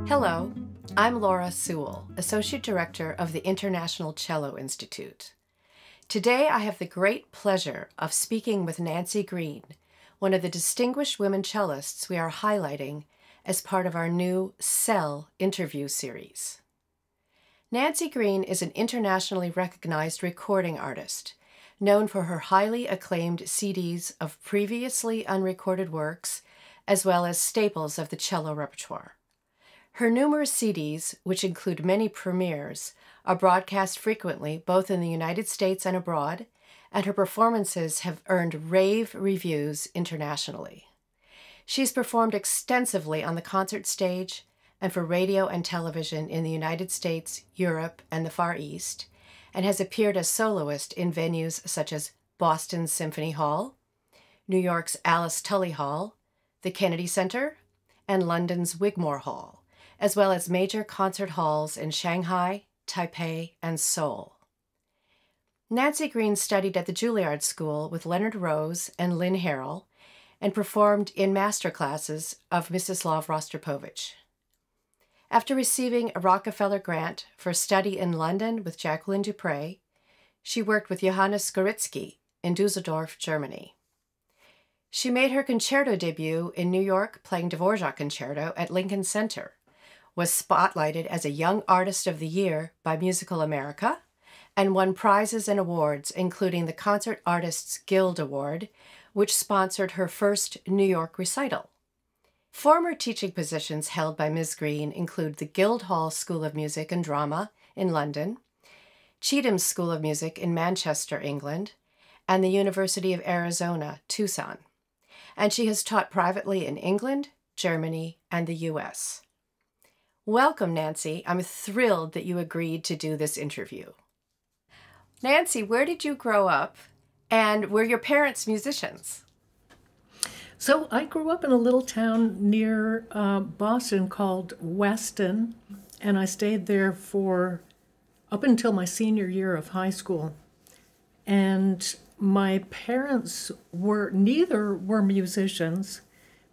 Hello, I'm Laura Sewell, Associate Director of the International Cello Institute. Today I have the great pleasure of speaking with Nancy Green, one of the distinguished women cellists we are highlighting as part of our new ELLE interview series. Nancy Green is an internationally recognized recording artist, known for her highly acclaimed CDs of previously unrecorded works, as well as staples of the cello repertoire. Her numerous CDs, which include many premieres, are broadcast frequently both in the United States and abroad, and her performances have earned rave reviews internationally. She's performed extensively on the concert stage and for radio and television in the United States, Europe, and the Far East, and has appeared as soloist in venues such as Boston's Symphony Hall, New York's Alice Tully Hall, the Kennedy Center, and London's Wigmore Hall, as well as major concert halls in Shanghai, Taipei, and Seoul. Nancy Green studied at the Juilliard School with Leonard Rose and Lynn Harrell, and performed in master classes of Mstislav Rostropovich. After receiving a Rockefeller grant for study in London with Jacqueline Dupre, she worked with Johannes Skoritsky in Dusseldorf, Germany. She made her concerto debut in New York playing Dvorak Concerto at Lincoln Center, was spotlighted as a Young Artist of the Year by Musical America, and won prizes and awards, including the Concert Artists Guild Award, which sponsored her first New York recital. Former teaching positions held by Ms. Green include the Guildhall School of Music and Drama in London, Cheatham's School of Music in Manchester, England, and the University of Arizona, Tucson. And she has taught privately in England, Germany, and the U.S. Welcome, Nancy. I'm thrilled that you agreed to do this interview. Nancy, where did you grow up, and were your parents musicians? So I grew up in a little town near Boston called Weston, and I stayed there for up until my senior year of high school. And my parents neither were musicians.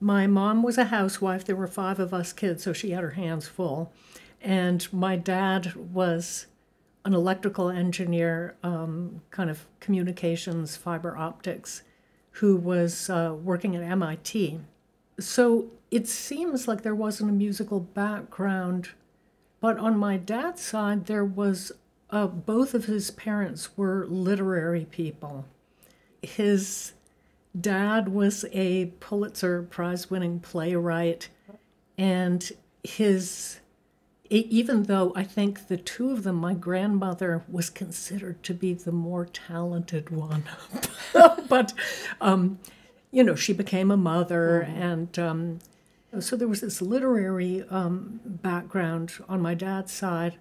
My mom was a housewife. There were 5 of us kids, so she had her hands full. And my dad was an electrical engineer, kind of communications, fiber optics, who was working at MIT. So it seems like there wasn't a musical background, but on my dad's side, there was, both of his parents were literary people. His dad was a Pulitzer Prize-winning playwright, and even though I think the two of them, my grandmother was considered to be the more talented one, but, she became a mother, and so there was this literary background on my dad's side,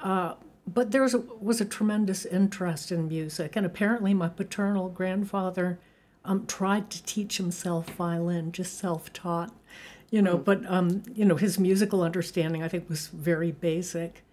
but there was a tremendous interest in music, and apparently my paternal grandfather tried to teach himself violin, just self-taught, but, his musical understanding, I think, was very basic.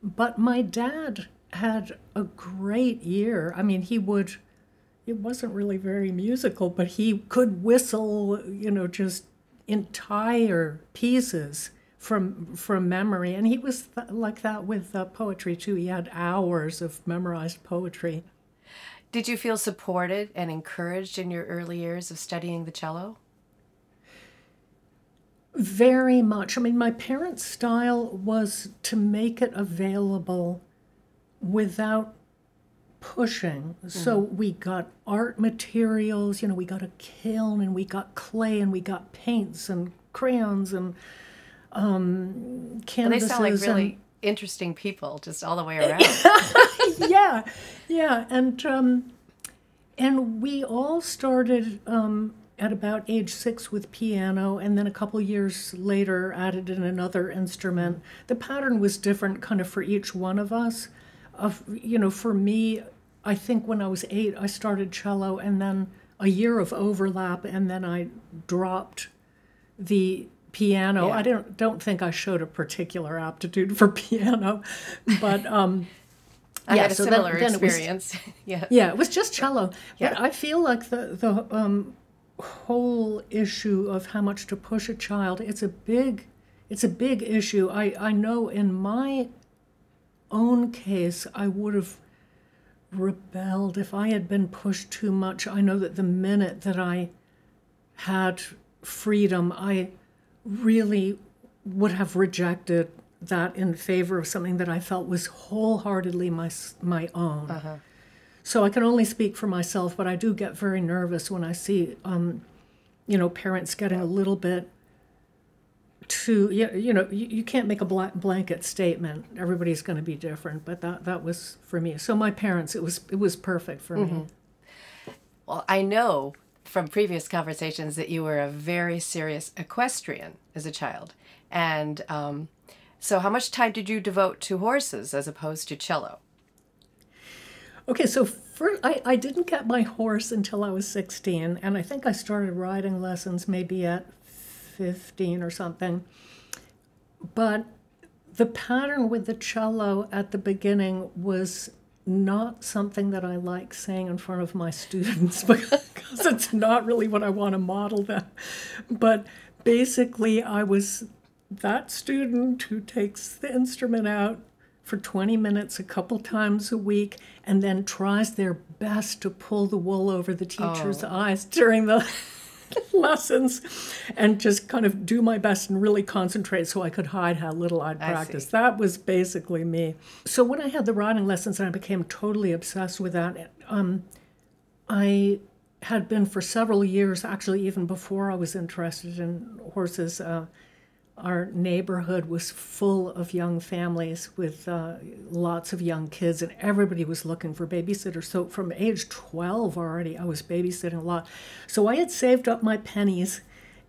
But my dad had a great year. I mean, it wasn't really very musical, but he could whistle, just entire pieces from memory. And he was like that with poetry, too. He had hours of memorized poetry. Did you feel supported and encouraged in your early years of studying the cello? Very much. I mean, my parents' style was to make it available without pushing. Mm-hmm. So we got art materials, we got a kiln, and we got clay, and we got paints and crayons and canvases. And they sound like really interesting people, just all the way around. Yeah. And we all started at about age 6 with piano, and then a couple years later added in another instrument. The pattern was different kind of for each one of us. For me, I think when I was 8, I started cello, and then a year of overlap, and then I dropped the piano. Yeah. I don't think I showed a particular aptitude for piano, but I had a similar experience. It was just cello. Yeah. But I feel like the whole issue of how much to push a child, it's a big it's a big issue. I know in my own case, I would have rebelled if I had been pushed too much. I know that the minute that I had freedom, I really would have rejected that in favor of something that I felt was wholeheartedly my own. Uh-huh. So I can only speak for myself, but I do get very nervous when I see, parents getting a little bit too, you can't make a blanket statement. Everybody's going to be different, but that was for me. So my parents, it was perfect for me. Well, I know from previous conversations that you were a very serious equestrian as a child. And so how much time did you devote to horses as opposed to cello? Okay, so I didn't get my horse until I was 16, and I think I started riding lessons maybe at 15 or something. But the pattern with the cello at the beginning was not something that I like saying in front of my students because it's not really what I want to model them. But basically, I was that student who takes the instrument out for 20 minutes a couple times a week and then tries their best to pull the wool over the teacher's eyes during the lessons and just kind of do my best and really concentrate so I could hide how little I'd practiced. That was basically me. So when I had the riding lessons and I became totally obsessed with that, I had been for several years, actually even before I was interested in horses, our neighborhood was full of young families with lots of young kids, and everybody was looking for babysitters. So from age 12 already, I was babysitting a lot. So I had saved up my pennies,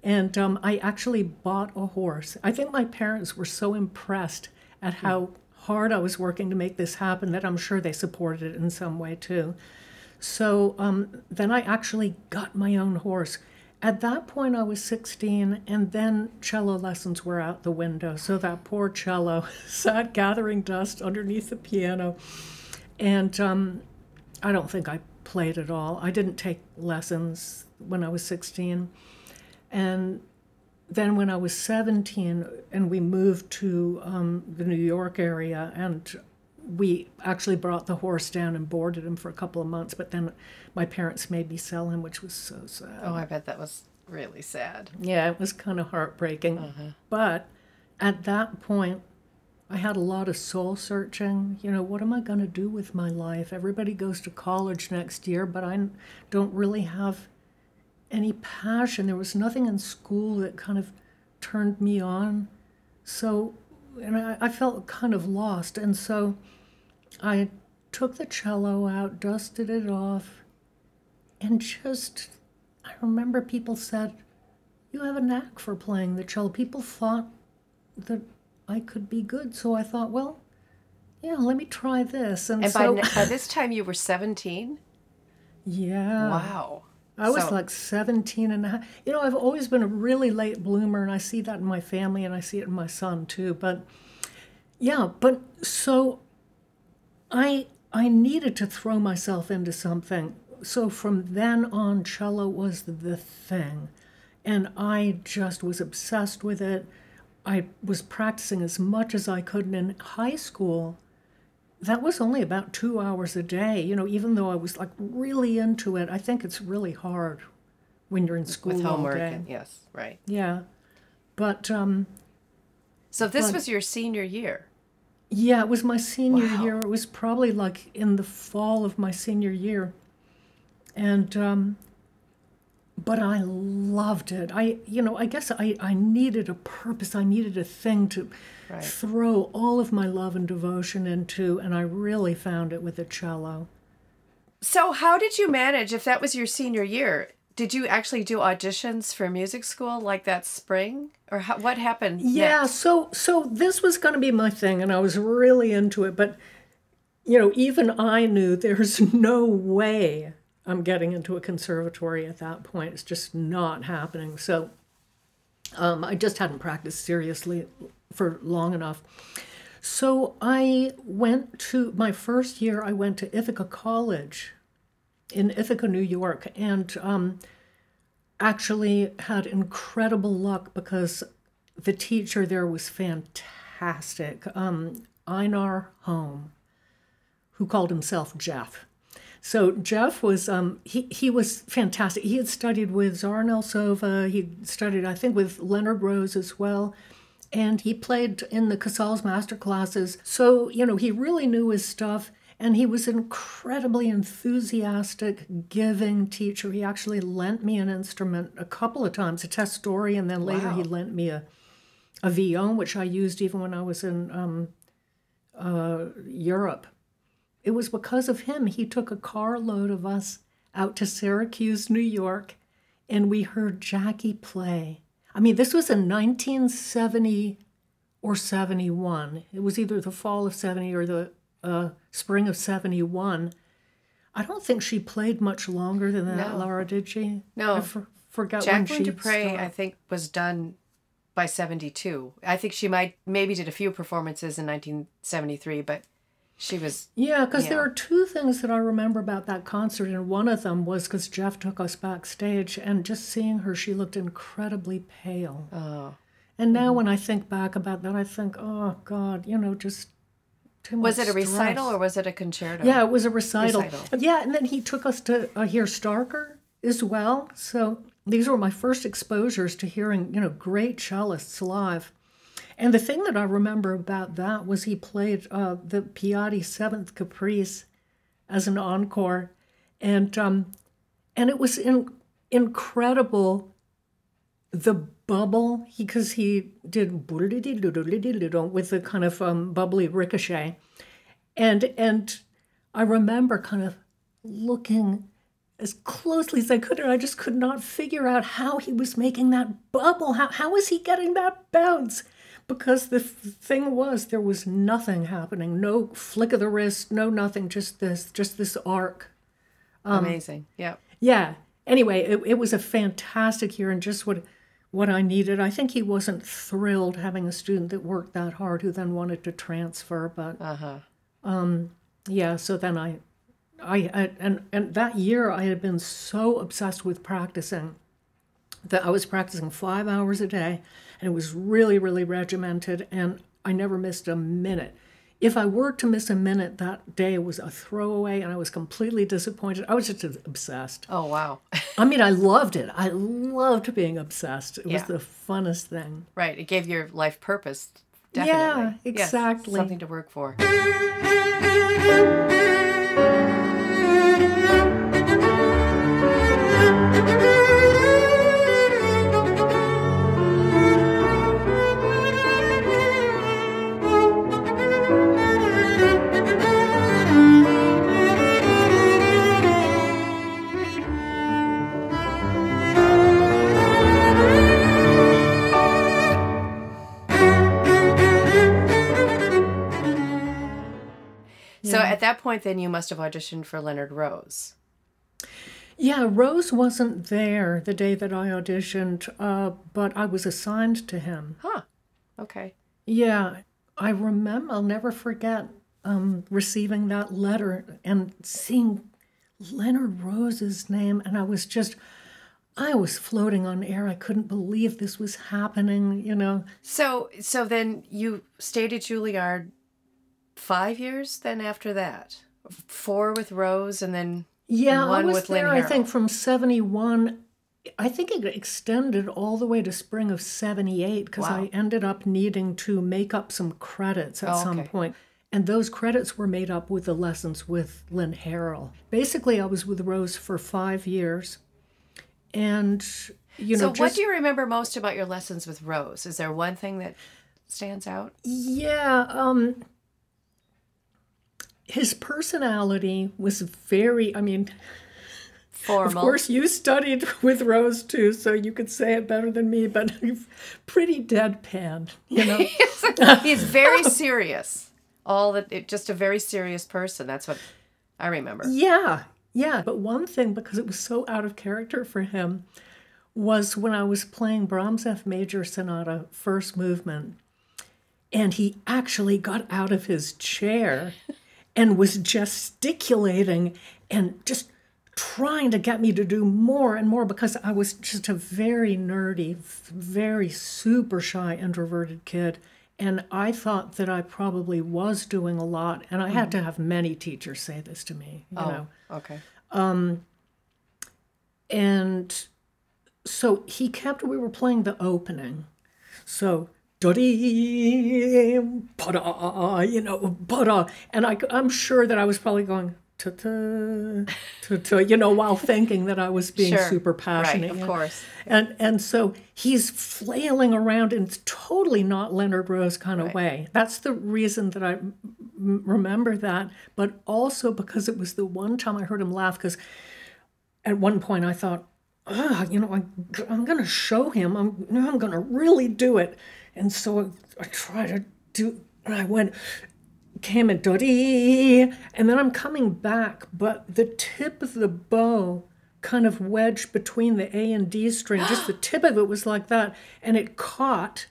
and I actually bought a horse. I think my parents were so impressed at how hard I was working to make this happen that I'm sure they supported it in some way too. So then I actually got my own horse. At that point, I was 16, and then cello lessons were out the window. So that poor cello sat gathering dust underneath the piano. And I don't think I played at all. I didn't take lessons when I was 16. And then when I was 17, and we moved to the New York area, and we actually brought the horse down and boarded him for a couple of months, but then my parents made me sell him, which was so sad. Oh, I bet that was really sad. Yeah, it was kind of heartbreaking. But at that point, I had a lot of soul searching. What am I going to do with my life? Everybody goes to college next year, but I don't really have any passion. There was nothing in school that kind of turned me on. So, and I felt kind of lost. And so I took the cello out, dusted it off, and I remember people said, "You have a knack for playing the cello." People thought that I could be good. So I thought, well, yeah, let me try this. And so by this time you were 17? Yeah. Wow. I was like 17 and a half. I've always been a really late bloomer, and I see that in my family, and I see it in my son too. But yeah, so I needed to throw myself into something. So from then on, cello was the thing. And I just was obsessed with it. I was practicing as much as I could. And in high school, that was only about 2 hours a day. Even though I was like really into it, I think it's really hard when you're in school with homework all day. And, yes, right. Yeah. But so this was your senior year? Yeah, it was my senior year. It was probably like in the fall of my senior year. And but I loved it. I guess I needed a purpose. I needed a thing to throw all of my love and devotion into, and I really found it with the cello. So how did you manage, if that was your senior year, did you actually do auditions for music school like that spring? Or what happened next? So this was going to be my thing, and I was really into it. But, even I knew there's no way I'm getting into a conservatory at that point. It's just not happening. So I just hadn't practiced seriously for long enough. So I went to, my first year, I went to Ithaca College in Ithaca, New York, and actually had incredible luck because the teacher there was fantastic. Einar Home, who called himself Jeff. So Jeff was, he was fantastic. He had studied with Zarnel Sova. He studied, I think, with Leonard Rose as well. And he played in the Casals master classes. So, he really knew his stuff. And he was an incredibly enthusiastic, giving teacher. He actually lent me an instrument a couple of times, a testori, and then later he lent me a violon, which I used even when I was in Europe. It was because of him. He took a carload of us out to Syracuse, New York, and we heard Jackie play. I mean, this was in 1970 or 71. It was either the fall of 70 or the spring of 71. I don't think she played much longer than that, Laura, did she? No. I forgot Jacqueline when she Dupre, stopped. I think, was done by 72. I think she maybe did a few performances in 1973, but she was... Yeah, because there are two things that I remember about that concert, and one of them was because Jeff took us backstage, and just seeing her, she looked incredibly pale. Oh. And now when I think back about that, I think, oh, God, just too much Was it a stress. recital or was it a concerto? Yeah, it was a recital. Yeah, and then he took us to hear Starker as well. So these were my first exposures to hearing, great cellists live. And the thing that I remember about that was he played the Piatti Seventh Caprice as an encore, and it was incredible. The bubble, because he did with the kind of bubbly ricochet, and I remember kind of looking as closely as I could, and I just could not figure out how he was making that bubble. How was he getting that bounce? Because the thing was, there was nothing happening, no flick of the wrist, no nothing, just this arc. Amazing, yeah. Yeah. Anyway, it was a fantastic year, and just what I needed. I think he wasn't thrilled having a student that worked that hard who then wanted to transfer, but yeah. So then I and that year I had been so obsessed with practicing that I was practicing 5 hours a day, and it was really, really regimented, and I never missed a minute. If I were to miss a minute, that day was a throwaway, and I was completely disappointed. I was just obsessed. Oh, wow. I mean, I loved it. I loved being obsessed. It was the funnest thing. Right. It gave your life purpose, definitely. Yeah, exactly. Yes, something to work for. So at that point, then, you must have auditioned for Leonard Rose. Yeah, Rose wasn't there the day that I auditioned, but I was assigned to him. Huh. Okay. Yeah, I remember, I'll never forget receiving that letter and seeing Leonard Rose's name, and I was floating on air. I couldn't believe this was happening, So then you stayed at Juilliard 5 years then after that? 4 with Rose and then one I was with there, Lynn I think, from 71. I think it extended all the way to spring of 78 because I ended up needing to make up some credits at some point. And those credits were made up with the lessons with Lynn Harrell. Basically, I was with Rose for 5 years. And, So what do you remember most about your lessons with Rose? Is there one thing that stands out? Yeah, his personality was very, Formal. Of course, you studied with Rose, too, so you could say it better than me, but pretty deadpan, He's very serious. Just a very serious person. That's what I remember. Yeah. But one thing, because it was so out of character for him, was when I was playing Brahms F Major Sonata, first movement, and he actually got out of his chair and was gesticulating and just trying to get me to do more and more because I was just a very nerdy, very super shy, introverted kid. And I thought that I probably was doing a lot. And I had to have many teachers say this to me, you know. Okay. And so we were playing the opening. So, da-dee, pa-da, you know, pa-da. And I'm sure that I was probably going, ta-ta, ta-ta, you know, while thinking that I was being super passionate. Right, of course. And so he's flailing around in totally not Leonard Rose kind of way. That's the reason that I remember that, but also because it was the one time I heard him laugh, because at one point I thought, you know, I'm going to show him. I'm going to really do it. And so I tried to do, and I came in, doddy, and then I'm coming back, but the tip of the bow kind of wedged between the A and D string. Just the tip of it was like that, and it caught,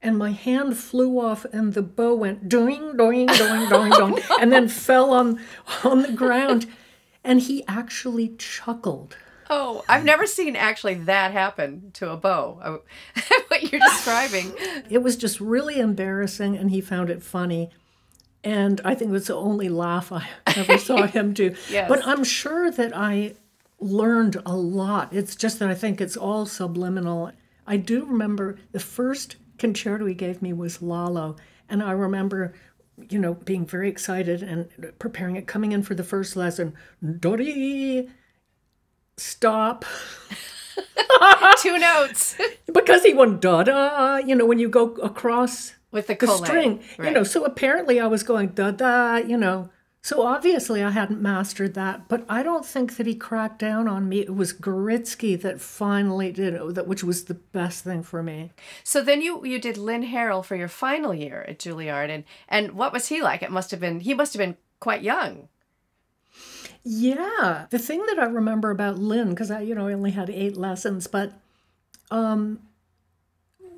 and my hand flew off, and the bow went doing, doing, doing, doing, doing, and then fell on the ground, and he actually chuckled. Oh, I've never seen actually that happen to a bow, what you're describing. It was just really embarrassing, and he found it funny. And I think it was the only laugh I ever saw him do. Yes. But I'm sure that I learned a lot. It's just that I think it's all subliminal. I do remember the first concerto he gave me was Lalo. And I remember, you know, being very excited and preparing it, coming in for the first lesson. Dori, stop. 2 notes. Because he went da-da, you know, when you go across with the string, right. You know, so apparently I was going da-da, you know. So obviously I hadn't mastered that, but I don't think that he cracked down on me. It was Goritsky that finally did it, which was the best thing for me. So then you did Lynn Harrell for your final year at Juilliard, and what was he like? He must have been quite young. Yeah. The thing that I remember about Lynn, because I only had 8 lessons, but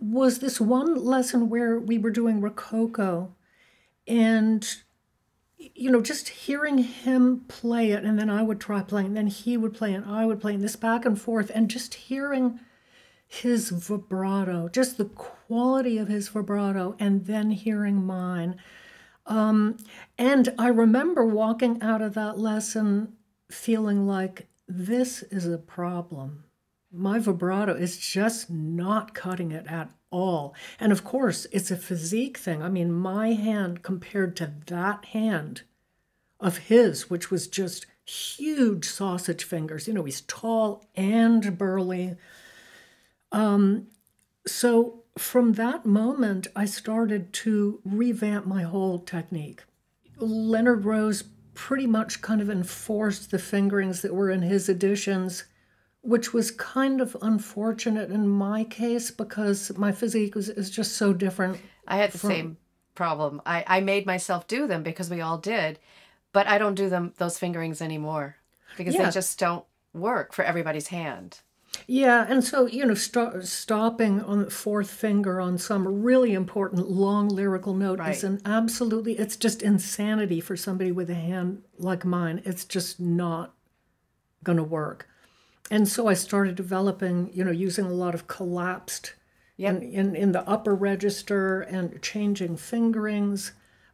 was this one lesson where we were doing Rococo, and, you know, just hearing him play it, and then I would try playing, and then he would play, and I would play, and this back and forth, and just hearing his vibrato, just the quality of his vibrato, and then hearing mine. And I remember walking out of that lesson feeling like, this is a problem. My vibrato is just not cutting it at all. And of course, it's a physique thing. I mean, my hand compared to that hand of his, which was just huge sausage fingers. You know, he's tall and burly. So from that moment, I started to revamp my whole technique. Leonard Rose pretty much kind of enforced the fingerings that were in his editions, which was kind of unfortunate in my case because my physique is just so different. I had the same problem. I made myself do them because we all did, but I don't do those fingerings anymore because they just don't work for everybody's hand. Yeah, and so, you know, stopping on the 4th finger on some really important long lyrical note is it's just insanity for somebody with a hand like mine. It's just not going to work. And so I started developing, you know, using a lot of collapsed in the upper register and changing fingerings.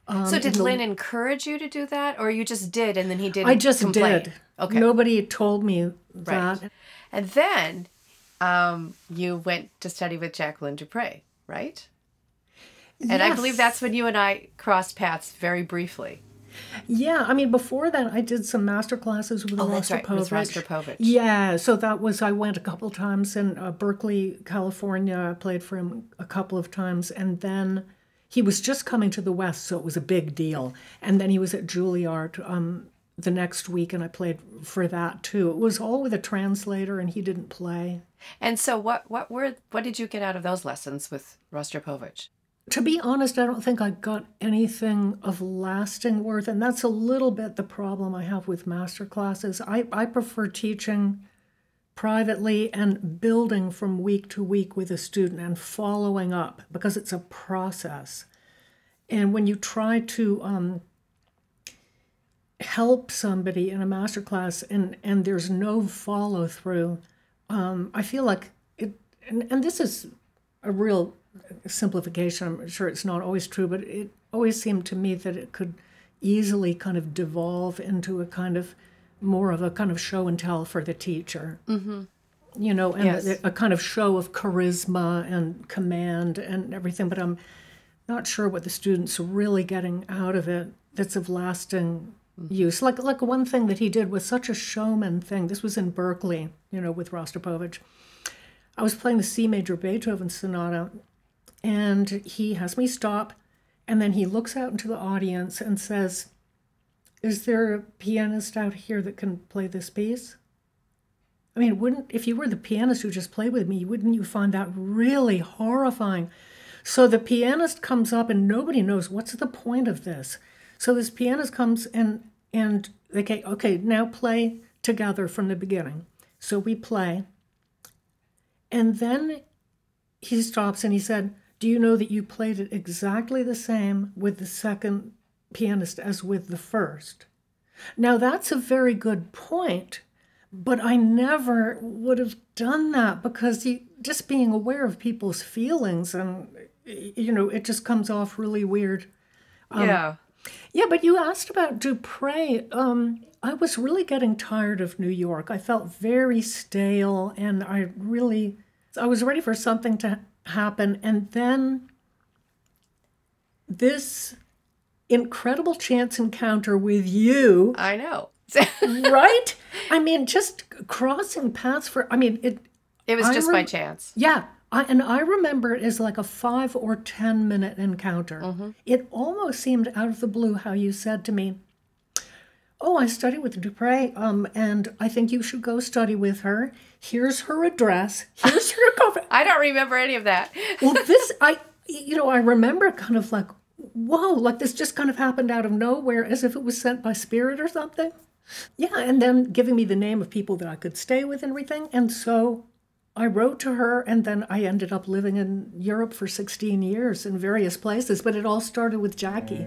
So did Lynn encourage you to do that, or you just did and then he didn't I just complain? did. Okay. Nobody told me that. Right. And then you went to study with Jacqueline Dupre, right? And I believe that's when you and I crossed paths very briefly. Yeah, I mean, before that, I did some master classes with Rostropovich. Yeah, so I went a couple times in Berkeley, California. I played for him a couple of times, and then he was just coming to the West, so it was a big deal. And then he was at Juilliard the next week, and I played for that too. It was all with a translator, and he didn't play. And so what did you get out of those lessons with Rostropovich? To be honest, I don't think I got anything of lasting worth, and that's a little bit the problem I have with master classes. I prefer teaching privately and building from week to week with a student and following up because it's a process. And when you try to help somebody in a master class and there's no follow through, I feel like it, and this is a real simplification. I'm sure it's not always true, but it always seemed to me that it could easily kind of devolve into a kind of more of a kind of show and tell for the teacher. Mm-hmm. You know, and Yes. a kind of show of charisma and command and everything, but I'm not sure what the students are really getting out of it that's of lasting use. Like one thing that he did was such a showman thing. This was in Berkeley, you know, with Rostropovich. I was playing the C major Beethoven sonata, and he has me stop, and then he looks out into the audience and says, "Is there a pianist out here that can play this piece?" I mean, if you were the pianist who just played with me, wouldn't you find that really horrifying? So the pianist comes up and nobody knows what's the point of this. So this pianist comes and they say, okay, now play together from the beginning. So we play. And then he stops and he said, "Do you know that you played it exactly the same with the second pianist as with the first?" Now that's a very good point. But I never would have done that because just being aware of people's feelings and, you know, it just comes off really weird. Yeah. Yeah, but you asked about Dupre. I was really getting tired of New York. I felt very stale and I was ready for something to happen. And then this incredible chance encounter with you. I know. Right? I mean, just crossing paths It was just by chance. Yeah. I remember it as like a 5 or 10 minute encounter. Mm-hmm. It almost seemed out of the blue how you said to me, "Oh, I study with Dupre, and I think you should go study with her. Here's her address. Here's her cover." I don't remember any of that. Well, I remember kind of like, whoa, like this just kind of happened out of nowhere as if it was sent by spirit or something. Yeah, and then giving me the name of people that I could stay with and everything. And so I wrote to her, and then I ended up living in Europe for 16 years in various places. But it all started with Jackie.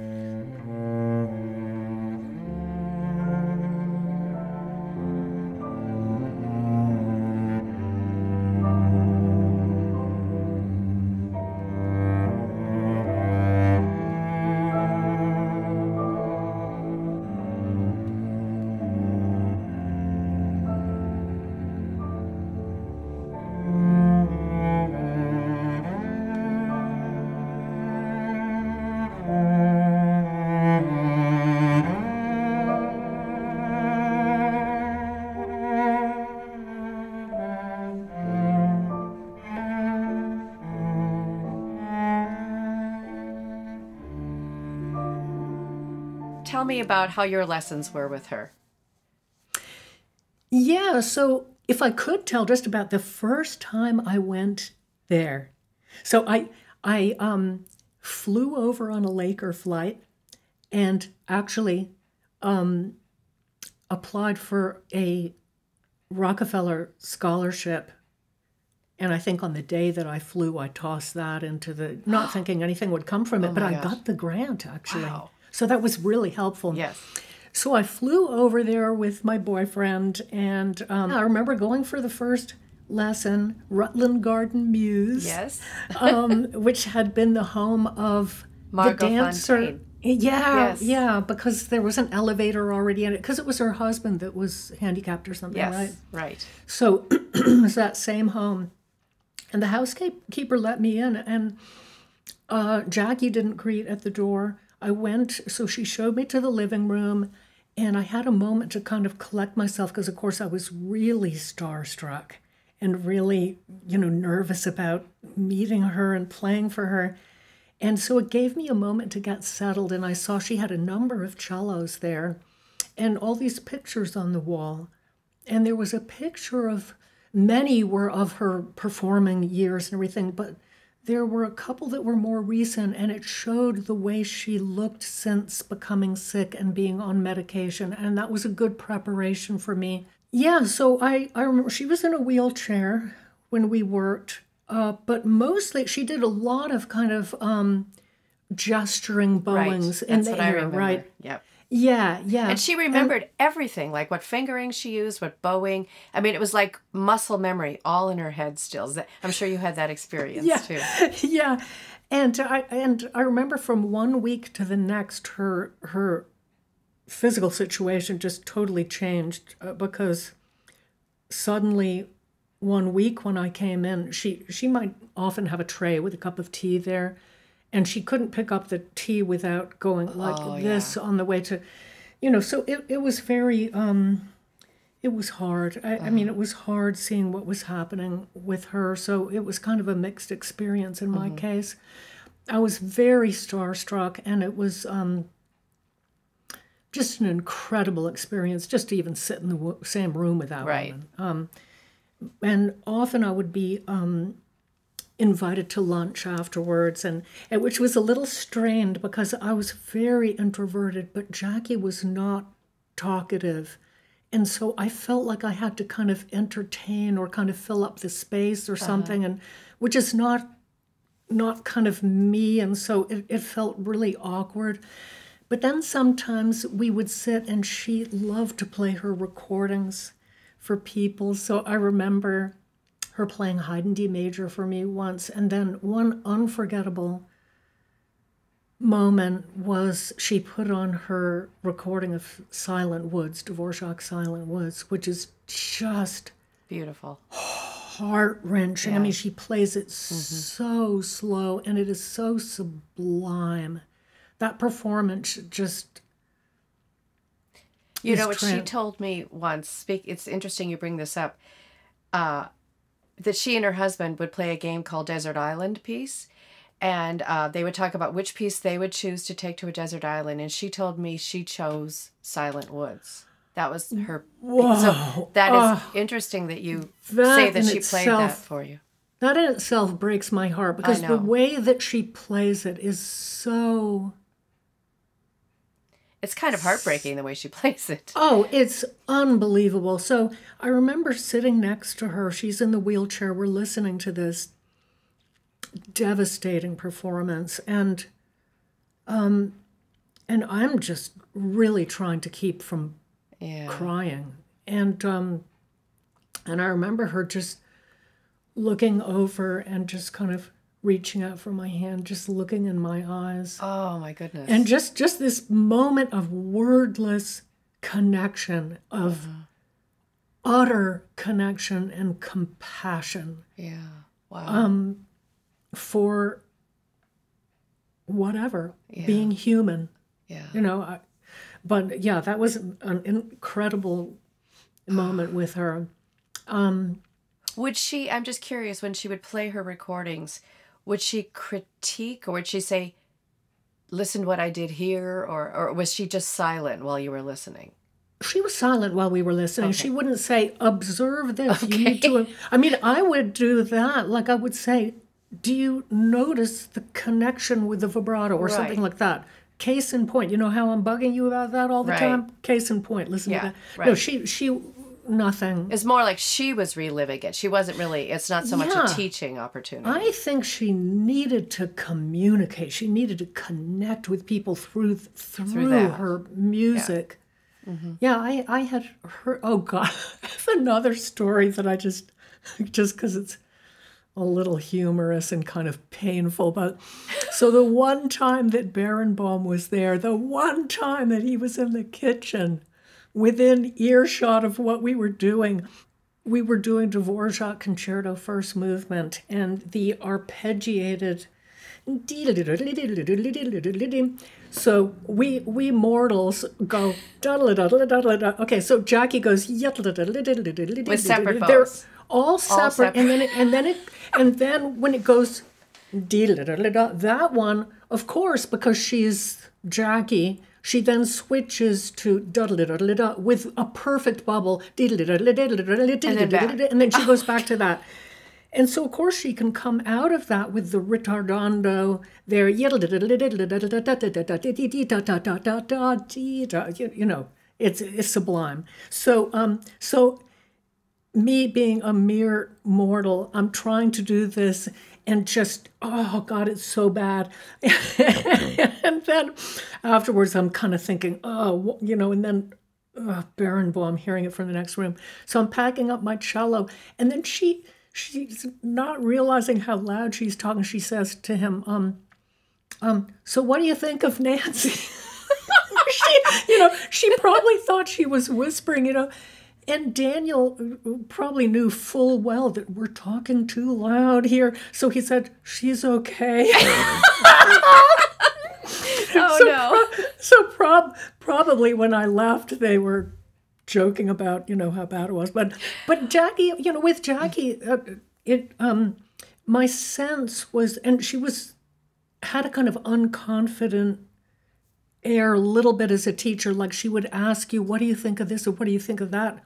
Tell me about how your lessons were with her. Yeah, so if I could tell just about the first time I went there. So I flew over on a Laker flight and actually applied for a Rockefeller scholarship. And I think on the day that I flew, I tossed that into not thinking anything would come from it, but I got the grant actually. Wow. So that was really helpful. Yes. So I flew over there with my boyfriend, and I remember going for the first lesson, Rutland Garden Mews, yes, which had been the home of Margot the dancer. Fontaine. Yeah, yes. Yeah, because there was an elevator already in it, because it was her husband that was handicapped or something, yes, right? Right. So it was that same home. And the housekeeper let me in, and Jackie didn't greet at the door. I went, so she showed me to the living room, and I had a moment to kind of collect myself because, of course, I was really starstruck and really, nervous about meeting her and playing for her. And so it gave me a moment to get settled, and I saw she had a number of cellos there and all these pictures on the wall. And there was a picture of, many were of her performing years and everything, but there were a couple that were more recent, and it showed the way she looked since becoming sick and being on medication, and that was a good preparation for me. Yeah, so I remember she was in a wheelchair when we worked, but mostly she did a lot of kind of gesturing bowings in the air, right? Yep. Yeah, yeah. And she remembered everything, like what fingering she used, what bowing. I mean, it was like muscle memory all in her head still. I'm sure you had that experience too. Yeah. And I remember from one week to the next, her physical situation just totally changed because suddenly one week when I came in, she might often have a tray with a cup of tea there, and she couldn't pick up the tea without going like this on the way to, so it was very, it was hard. I mean, it was hard seeing what was happening with her, so it was kind of a mixed experience in my case. I was very starstruck, and it was just an incredible experience just to even sit in the same room with that woman. And often I would be invited to lunch afterwards, and which was a little strained because I was very introverted, but Jackie was not talkative. And so I felt like I had to kind of entertain or kind of fill up the space or something, and which is not kind of me, and so it felt really awkward. But then sometimes we would sit, and she loved to play her recordings for people. So I remember her playing Haydn D major for me once, and then one unforgettable moment was she put on her recording of Silent Woods, Dvorak's Silent Woods, which is just beautiful, heart-wrenching. I mean, she plays it so slow, and it is so sublime. That performance just... You know what she told me once, it's interesting you bring this up, that she and her husband would play a game called Desert Island Piece, and they would talk about which piece they would choose to take to a desert island, and she told me she chose Silent Woods. That was her. Whoa. So that is interesting that you say that she played that for you. That in itself breaks my heart because the way that she plays it is so... It's kind of heartbreaking the way she plays it. Oh, it's unbelievable. So I remember sitting next to her. She's in the wheelchair. We're listening to this devastating performance, and I'm just really trying to keep from crying. And I remember her just looking over and just kind of reaching out for my hand, just looking in my eyes. Oh, my goodness. And just this moment of wordless connection, of utter connection and compassion. Yeah. Wow. For whatever, being human. Yeah. But yeah, that was an incredible moment with her. Would she, I'm just curious, when she would play her recordings, would she critique, or would she say, listen to what I did here, or was she just silent while you were listening? She was silent while we were listening. Okay. She wouldn't say, observe this. Okay. You need to... I mean, I would do that. Like I would say, do you notice the connection with the vibrato or something like that? Case in point. You know how I'm bugging you about that all the time? Case in point. Listen to that. Right. No, she nothing. It's more like she was reliving it. She wasn't really, it's not so much a teaching opportunity. I think she needed to communicate. She needed to connect with people through her music. Yeah, I had heard, oh God, I have another story that I just because it's a little humorous and kind of painful. But so the one time that Barenboim was there, the one time that he was in the kitchen within earshot of what we were doing Dvorak Concerto First Movement, and the arpeggiated so we mortals go okay, so Jackie goes with separate bows. They're all separate. And then when it goes that one, of course, because she's Jackie, she then switches to with a perfect bubble, and then she goes back to that. And so, of course, she can come out of that with the ritardando there. It's sublime. So me being a mere mortal, I'm trying to do this, and just, oh God, it's so bad. And then afterwards, I'm kind of thinking, oh, and then Barenboim, hearing it from the next room. So I'm packing up my cello, and then she's not realizing how loud she's talking. She says to him, so what do you think of Nancy? She probably thought she was whispering, and Daniel probably knew full well that we're talking too loud here. So he said, she's okay. Probably when I left, they were joking about, how bad it was. But Jackie, with Jackie, my sense was, and she had a kind of unconfident air a little bit as a teacher, like she would ask you, what do you think of this or what do you think of that?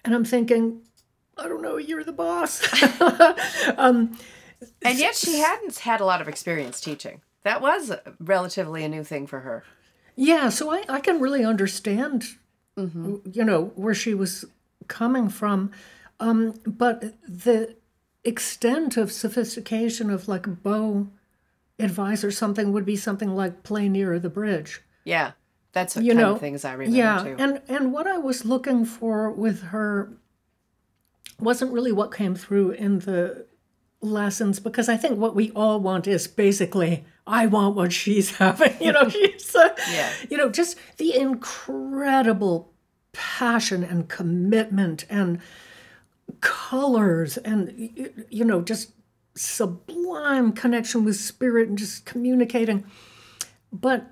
And I'm thinking, I don't know, you're the boss. And yet she hadn't had a lot of experience teaching. That was relatively a new thing for her. Yeah, so I can really understand, where she was coming from. But the extent of sophistication of like a bow advice or something would be something like play nearer the bridge. Yeah, that's the kind of things I remember too. And what I was looking for with her wasn't really what came through in the lessons, because I think what we all want is basically, I want what she's having. She's, just the incredible passion and commitment and colors and, just sublime connection with spirit and just communicating. But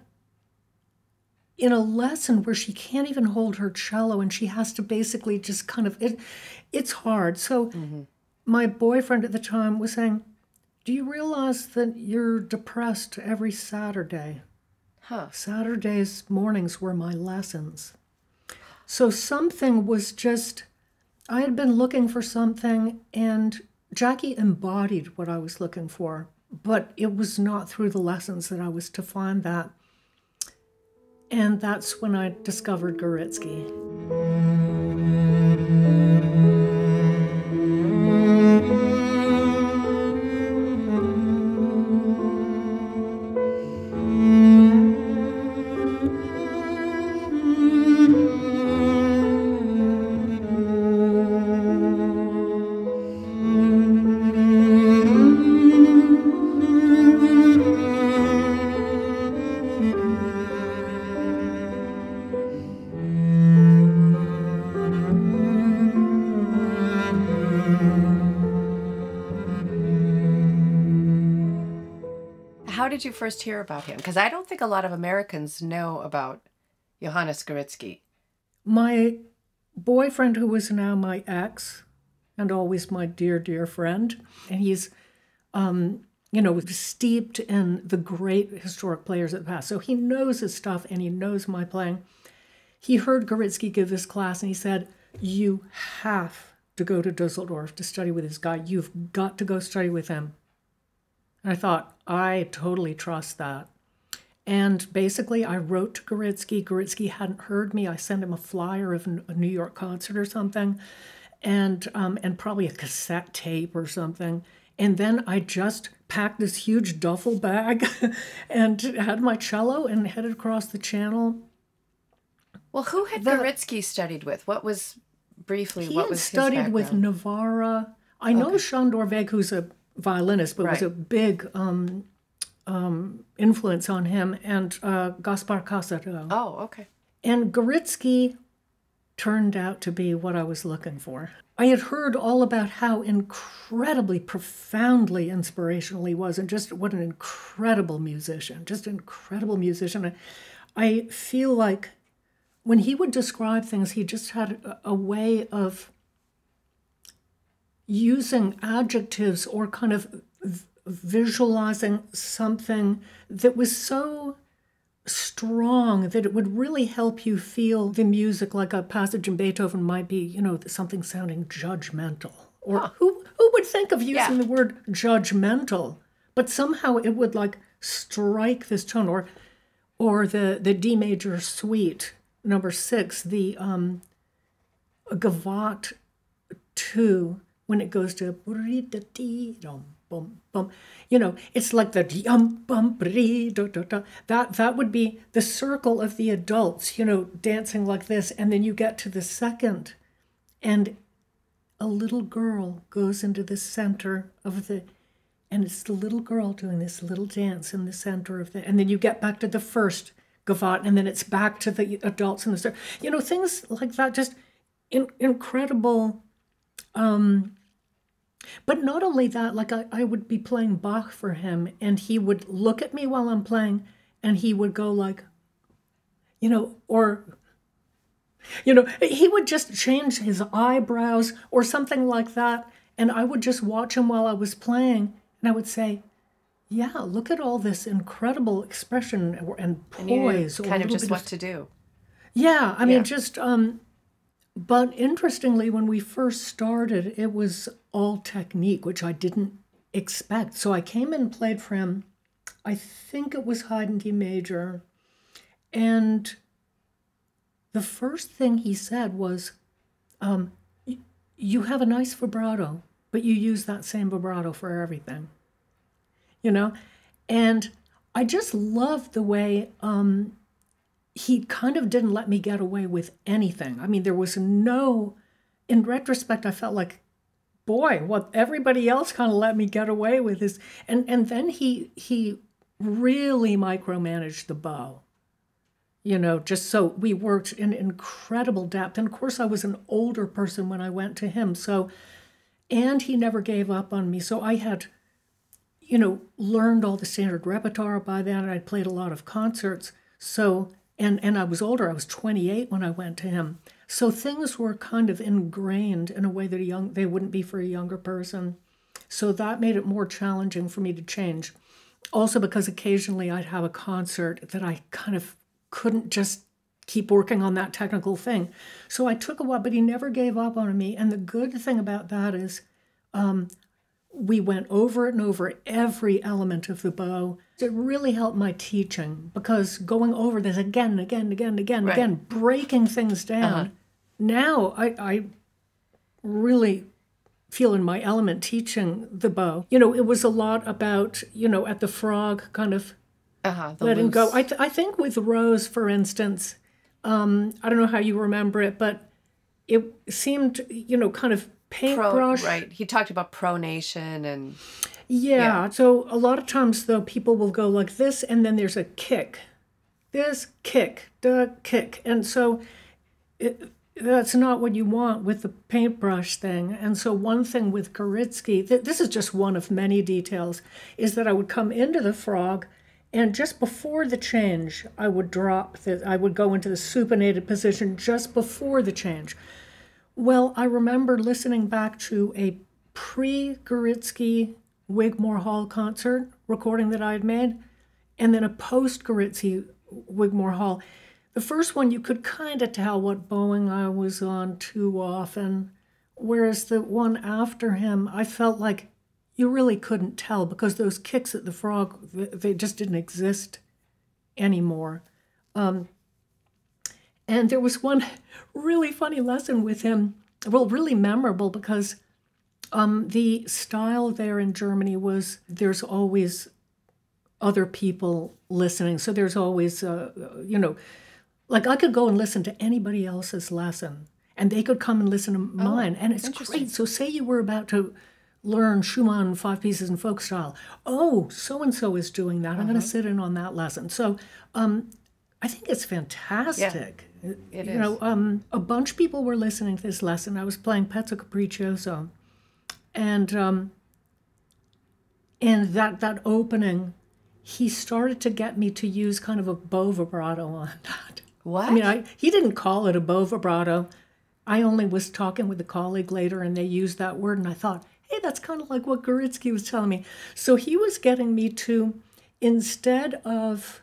in a lesson where she can't even hold her cello and she has to basically just kind of, it's hard. So my boyfriend at the time was saying, do you realize that you're depressed every Saturday? Saturdays mornings were my lessons. So something was just, I had been looking for something, and Jackie embodied what I was looking for, but it was not through the lessons that I was to find that. And that's when I discovered Garitsky. How did you first hear about him? Because I don't think a lot of Americans know about Johannes Garitsky. My boyfriend, who is now my ex, and always my dear, dear friend, and he's, steeped in the great historic players of the past. So he knows his stuff and he knows my playing. He heard Garitsky give this class and he said, you have to go to Dusseldorf to study with this guy. You've got to go study with him. And I thought, I totally trust that. And basically, I wrote to Garitsky. Garitsky hadn't heard me. I sent him a flyer of a New York concert or something, and probably a cassette tape or something. And then I just packed this huge duffel bag and had my cello and headed across the channel. Well, who had Garitsky studied with? What was his background? He had studied with Navarra. I know Sándor Vég, who's a violinist, but was a big influence on him, and Gaspar Casado. Oh, okay. And Garitsky turned out to be what I was looking for. I had heard all about how incredibly, profoundly inspirational he was, and just what an incredible musician, I feel like when he would describe things, he just had a way of using adjectives or kind of visualizing something that was so strong that it would really help you feel the music, like a passage in Beethoven might be, something sounding judgmental. Or who would think of using the word judgmental? But somehow it would like strike this tone. Or the D major suite, number 6, the Gavotte 2, when it goes to bum bum, you know, it's like the yum bum da. That would be the circle of the adults, you know, dancing like this, and then you get to the second, and a little girl goes into the center of the, and it's the little girl doing this little dance in the center of the, and then you get back to the first gavotte, and then it's back to the adults in the center. You know, things like that, just incredible. But not only that, like I would be playing Bach for him, and he would look at me while I'm playing, and he would go like, you know, or, you know, he would just change his eyebrows or something like that. And I would just watch him while I was playing, and I would say, yeah, look at all this incredible expression and poise. And kind of just what to do. Yeah, I mean, just, but interestingly, when we first started, it was all technique, which I didn't expect. So I came and played for him, I think it was Haydn D major, and the first thing he said was, you have a nice vibrato, but you use that same vibrato for everything, you know? And I just loved the way he kind of didn't let me get away with anything. I mean, there was no, in retrospect, I felt like, boy, what everybody else kind of let me get away with is, and then he really micromanaged the bow. You know, just so we worked in incredible depth. And of course, I was an older person when I went to him. So, and he never gave up on me. So I had, you know, learned all the standard repertoire by then. And I'd played a lot of concerts. So, and I was older. I was 28 when I went to him. So things were kind of ingrained in a way that they wouldn't be for a younger person. So that made it more challenging for me to change. Also because occasionally I'd have a concert that I kind of couldn't just keep working on that technical thing. So I took a while, but he never gave up on me. And the good thing about that is we went over it and over every element of the bow. It really helped my teaching because going over this again, breaking things down. Now I really feel in my element teaching the bow. You know, it was a lot about, you know, at the frog kind of letting loose. go. I think with Rose, for instance, I don't know how you remember it, but it seemed, you know, kind of paintbrush. Right. He talked about pronation and... Yeah. So a lot of times, though, people will go like this, and then there's a kick. This kick, the kick. And so that's not what you want with the paintbrush thing. And so one thing with Garitsky, this is just one of many details, is that I would come into the frog, and just before the change, I would I would go into the supinated position just before the change. Well, I remember listening back to a pre-Garitsky Wigmore Hall concert recording that I had made, and then a post-Garitsky Wigmore Hall. The first one, you could kind of tell what bowing I was on too often, whereas the one after him, I felt like you really couldn't tell because those kicks at the frog, they just didn't exist anymore. And there was one really funny lesson with him, well, really memorable because the style there in Germany was there's always other people listening. So there's always, you know, like I could go and listen to anybody else's lesson and they could come and listen to mine. And it's great. So say you were about to learn Schumann 5 pieces in folk style. Oh, so-and-so is doing that. I'm going to sit in on that lesson. So I think it's fantastic. Yeah, it is. You know, a bunch of people were listening to this lesson. I was playing Pezzo Capriccioso. And that opening, he started to get me to use kind of a bow vibrato on that. What? I mean, he didn't call it a bow vibrato. I only was talking with a colleague later, and they used that word, and I thought, hey, that's kind of like what Garitsky was telling me. So he was getting me to, instead of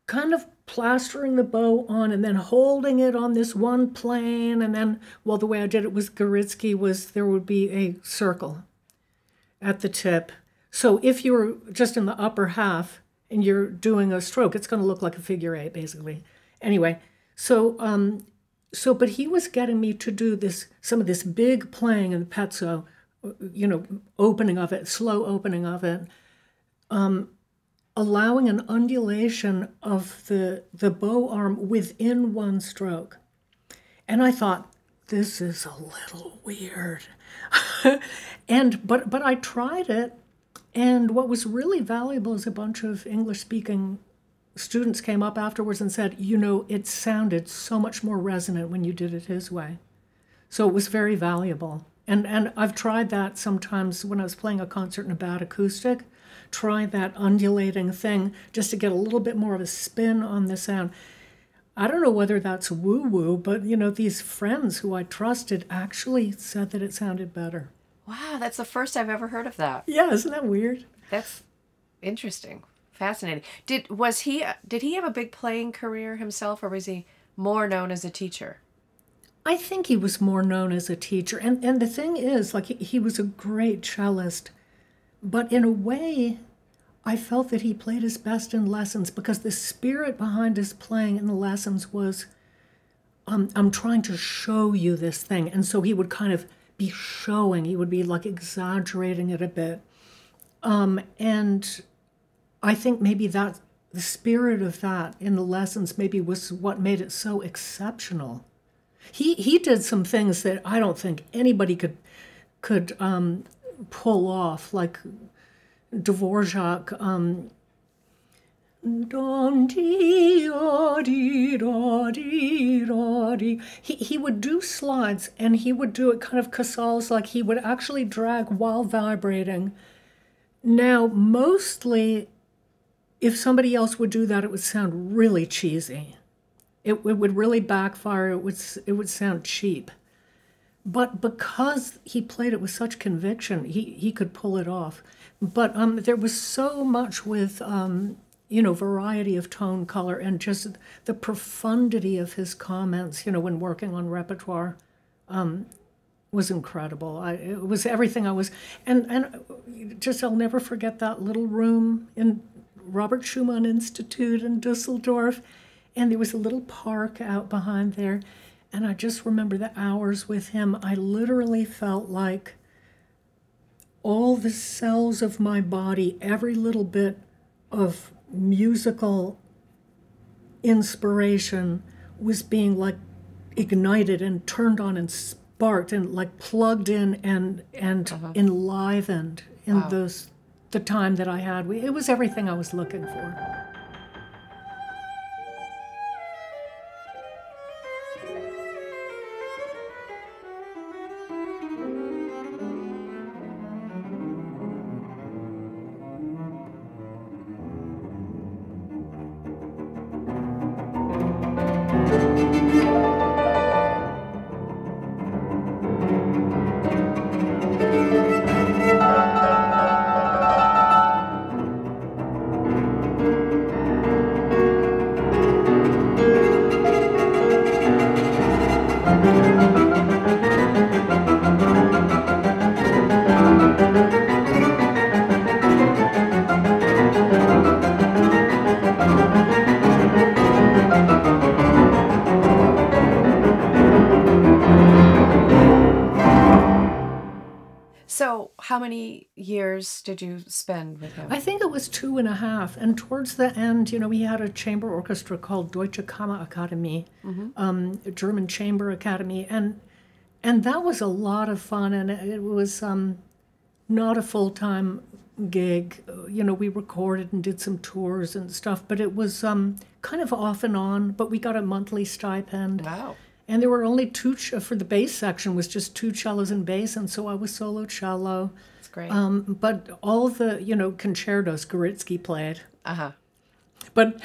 kind of plastering the bow on and then holding it on this one plane, and then, well, the way I did it with Garitsky was there would be a circle at the tip. So if you were just in the upper half and you're doing a stroke, it's going to look like a figure 8, basically. Anyway, so So, but he was getting me to do some of this big playing in the pezzo, opening of it, slow opening of it, allowing an undulation of the bow arm within one stroke. And I thought, this is a little weird. But I tried it, and what was really valuable is a bunch of English-speaking students came up afterwards and said, it sounded so much more resonant when you did it his way. So it was very valuable. And I've tried that sometimes when I was playing a concert in a bad acoustic, try that undulating thing just to get a little bit more of a spin on the sound. I don't know whether that's woo-woo, but, these friends who I trusted actually said that it sounded better. Wow, that's the first I've ever heard of that. Yeah, isn't that weird? That's interesting. Fascinating. Did he have a big playing career himself, or was he more known as a teacher? I think he was more known as a teacher. And the thing is, he was a great cellist. But in a way, I felt that he played his best in lessons because the spirit behind his playing in the lessons was, I'm trying to show you this thing. And so he would kind of be showing. He would be exaggerating it a bit. And I think maybe the spirit of that in the lessons maybe was what made it so exceptional. He did some things that I don't think anybody could pull off, like Dvorak. He would do slides, and he would do it kind of Casals, like he would actually drag while vibrating. Now, mostly, if somebody else would do that, it would sound really cheesy. It would really backfire. It would sound cheap. But because he played it with such conviction, he could pull it off. But there was so much with, variety of tone, color, and just the profundity of his comments, when working on repertoire, was incredible. It was everything I was, and just I'll never forget that little room in Robert Schumann Institute in Dusseldorf, and there was a little park out behind there, and I just remember the hours with him. I literally felt like all the cells of my body, every little bit of musical inspiration was being ignited and turned on and sparked and plugged in and enlivened in the time that I had. It was everything I was looking for. So how many years did you spend with him? I think it was 2.5. And towards the end, we had a chamber orchestra called Deutsche Kammerakademie, a German chamber academy. And that was a lot of fun. And it was not a full-time gig. We recorded and did some tours and stuff. But it was kind of off and on. But we got a monthly stipend. Wow. And there were only two, for the bass section was just 2 cellos and bass, and so I was solo cello. That's great. But all the, concertos Goritsky played. Uh-huh. But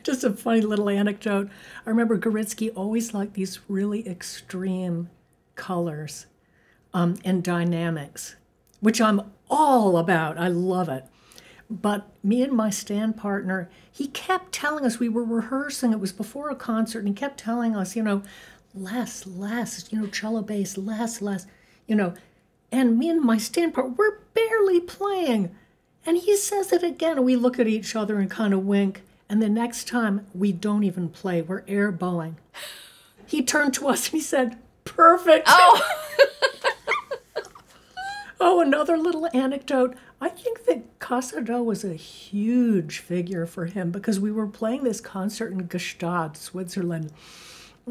just a funny little anecdote. I remember Goritsky always liked these really extreme colors and dynamics, which I'm all about. I love it. But me and my stand partner, he kept telling us, we were rehearsing, it was before a concert, and he kept telling us, less, cello bass, less, and me and my stand partner, we're barely playing. And he says it again, and we look at each other and kind of wink, and the next time, we don't even play, we're air bowing. he turned to us and he said, "Perfect." Oh, Oh, another little anecdote. I think that Casado was a huge figure for him because we were playing this concert in Gstaad, Switzerland.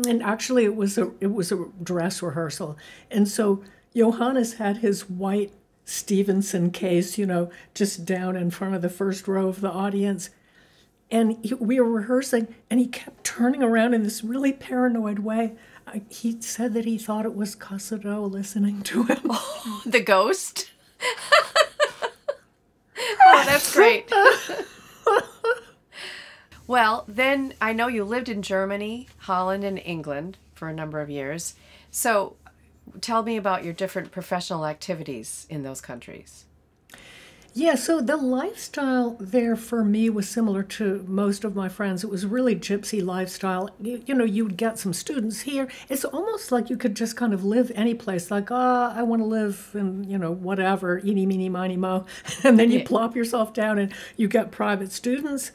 And actually it was a dress rehearsal. And so Johannes had his white Stevenson case, just down in front of the first row of the audience. And we were rehearsing, and he kept turning around in this really paranoid way. He said that he thought it was Casado listening to him. oh, the ghost. Oh, that's great. Well, then I know you lived in Germany, Holland, and England for a number of years. So tell me about your different professional activities in those countries. Yeah, so the lifestyle there for me was similar to most of my friends. It was really gypsy lifestyle. You would get some students here. It's almost like you could just kind of live any place. Like, I want to live in, whatever, eeny, meeny, miny, mo. And then you plop yourself down and you get private students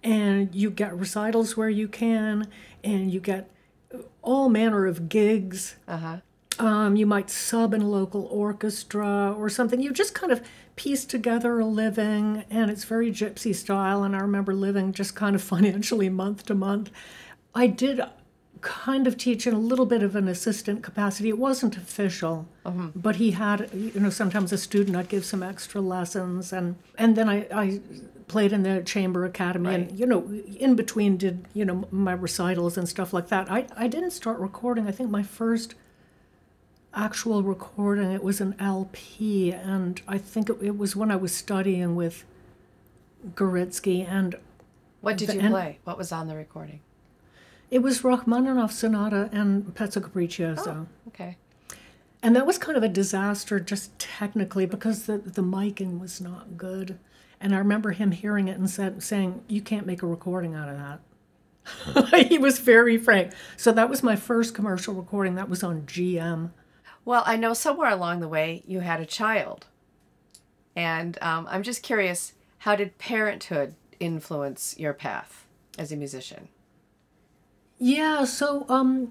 and you get recitals where you can and you get all manner of gigs. Uh-huh. You might sub in a local orchestra or something. You just kind of piece together a living, and it's very gypsy style. And I remember living just kind of financially month to month. I did kind of teach in a little bit of an assistant capacity. It wasn't official, but he had, sometimes a student, I'd give some extra lessons. And then I played in the chamber academy, Right. and, in between did, my recitals and stuff like that. I didn't start recording. I think my first actual recording, it was an LP, and I think it was when I was studying with Goritsky. And What did you play? What was on the recording? it was Rachmaninoff Sonata and Pezzo Capriccioso. Oh, okay. And that was kind of a disaster just technically because the miking was not good. And I remember him hearing it and saying, "You can't make a recording out of that." He was very frank. So that was my first commercial recording. That was on GM. Well, I know somewhere along the way you had a child. And I'm just curious, how did parenthood influence your path as a musician? Yeah, so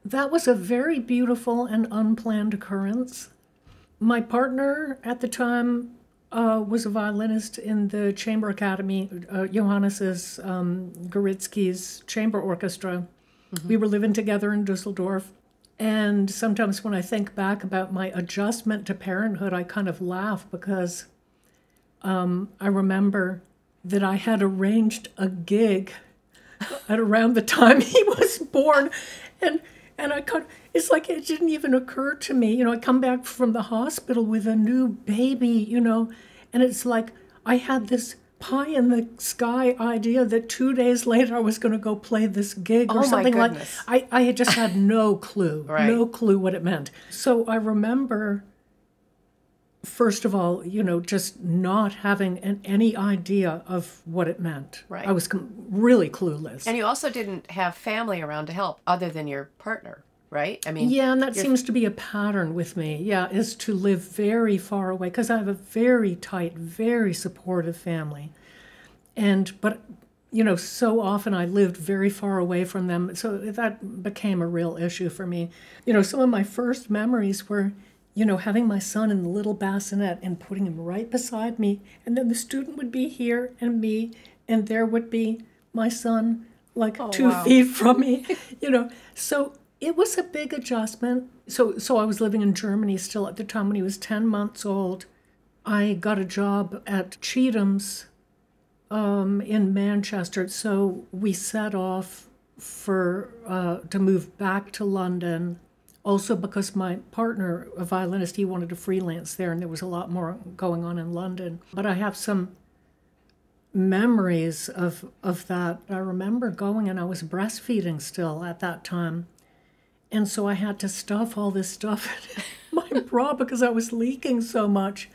that was a very beautiful and unplanned occurrence. My partner at the time was a violinist in the Chamber Academy, Johannes's, Goritsky's chamber orchestra. Mm-hmm. We were living together in Dusseldorf. And sometimes when I think back about my adjustment to parenthood, I kind of laugh because I remember that I had arranged a gig at around the time he was born. And it's like it didn't even occur to me. I come back from the hospital with a new baby, and it's like I had this pie in the sky idea that 2 days later I was going to go play this gig or something like that. I had just had no clue, Right. No clue what it meant. So I remember, first of all, just not having any idea of what it meant. Right. I was really clueless. And you also didn't have family around to help other than your partner, right? I mean, Yeah, and that seems to be a pattern with me, is to live very far away, because I have a very tight, very supportive family. But so often I lived very far away from them, so that became a real issue for me. Some of my first memories were, having my son in the little bassinet and putting him right beside me, and then the student would be here and me, and there would be my son like 2 feet from me, So it was a big adjustment. So I was living in Germany still at the time when he was 10 months old. I got a job at Cheatham's in Manchester. So we set off to move back to London. Also because my partner, a violinist, he wanted to freelance there, and there was a lot more going on in London. But I have some memories of that. I remember going, and I was breastfeeding still at that time. And so I had to stuff all this stuff in my bra because I was leaking so much.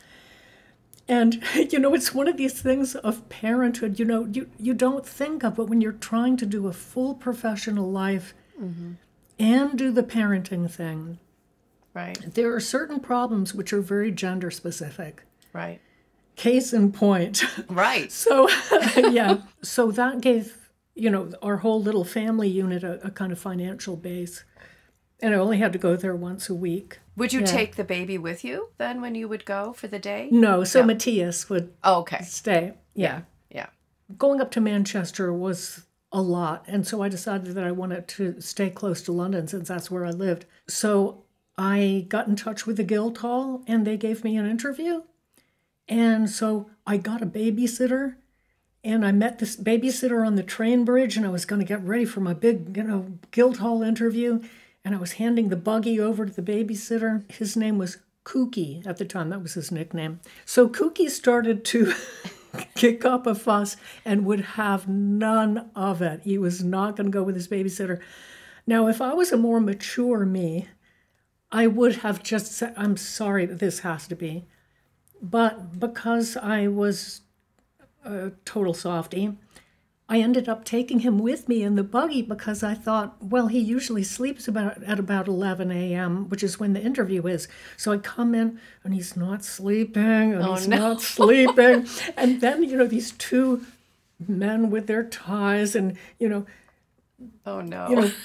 And, it's one of these things of parenthood, you don't think of, but when you're trying to do a full professional life and do the parenting thing, right. there are certain problems which are very gender specific. Right. Case in point. Right. So, so that gave our whole little family unit a kind of financial base. And I only had to go there once a week. Would you take the baby with you then when you would go for the day? No, so Matthias would stay. Yeah. Going up to Manchester was a lot, and so I decided that I wanted to stay close to London since that's where I lived. So I got in touch with the Guildhall, and they gave me an interview. And so I got a babysitter, and I met this babysitter on the train bridge, and I was going to get ready for my big, Guildhall interview. And I was handing the buggy over to the babysitter. His name was Kooky at the time. That was his nickname. So Kooky started to kick up a fuss and would have none of it. He was not going to go with his babysitter. Now, if I was a more mature me, I would have just said, I'm sorry, but this has to be. But because I was a total softie, I ended up taking him with me in the buggy because I thought, well, he usually sleeps at about 11 a.m., which is when the interview is. So I come in, and he's not sleeping, and he's not sleeping. And then, these two men with their ties and,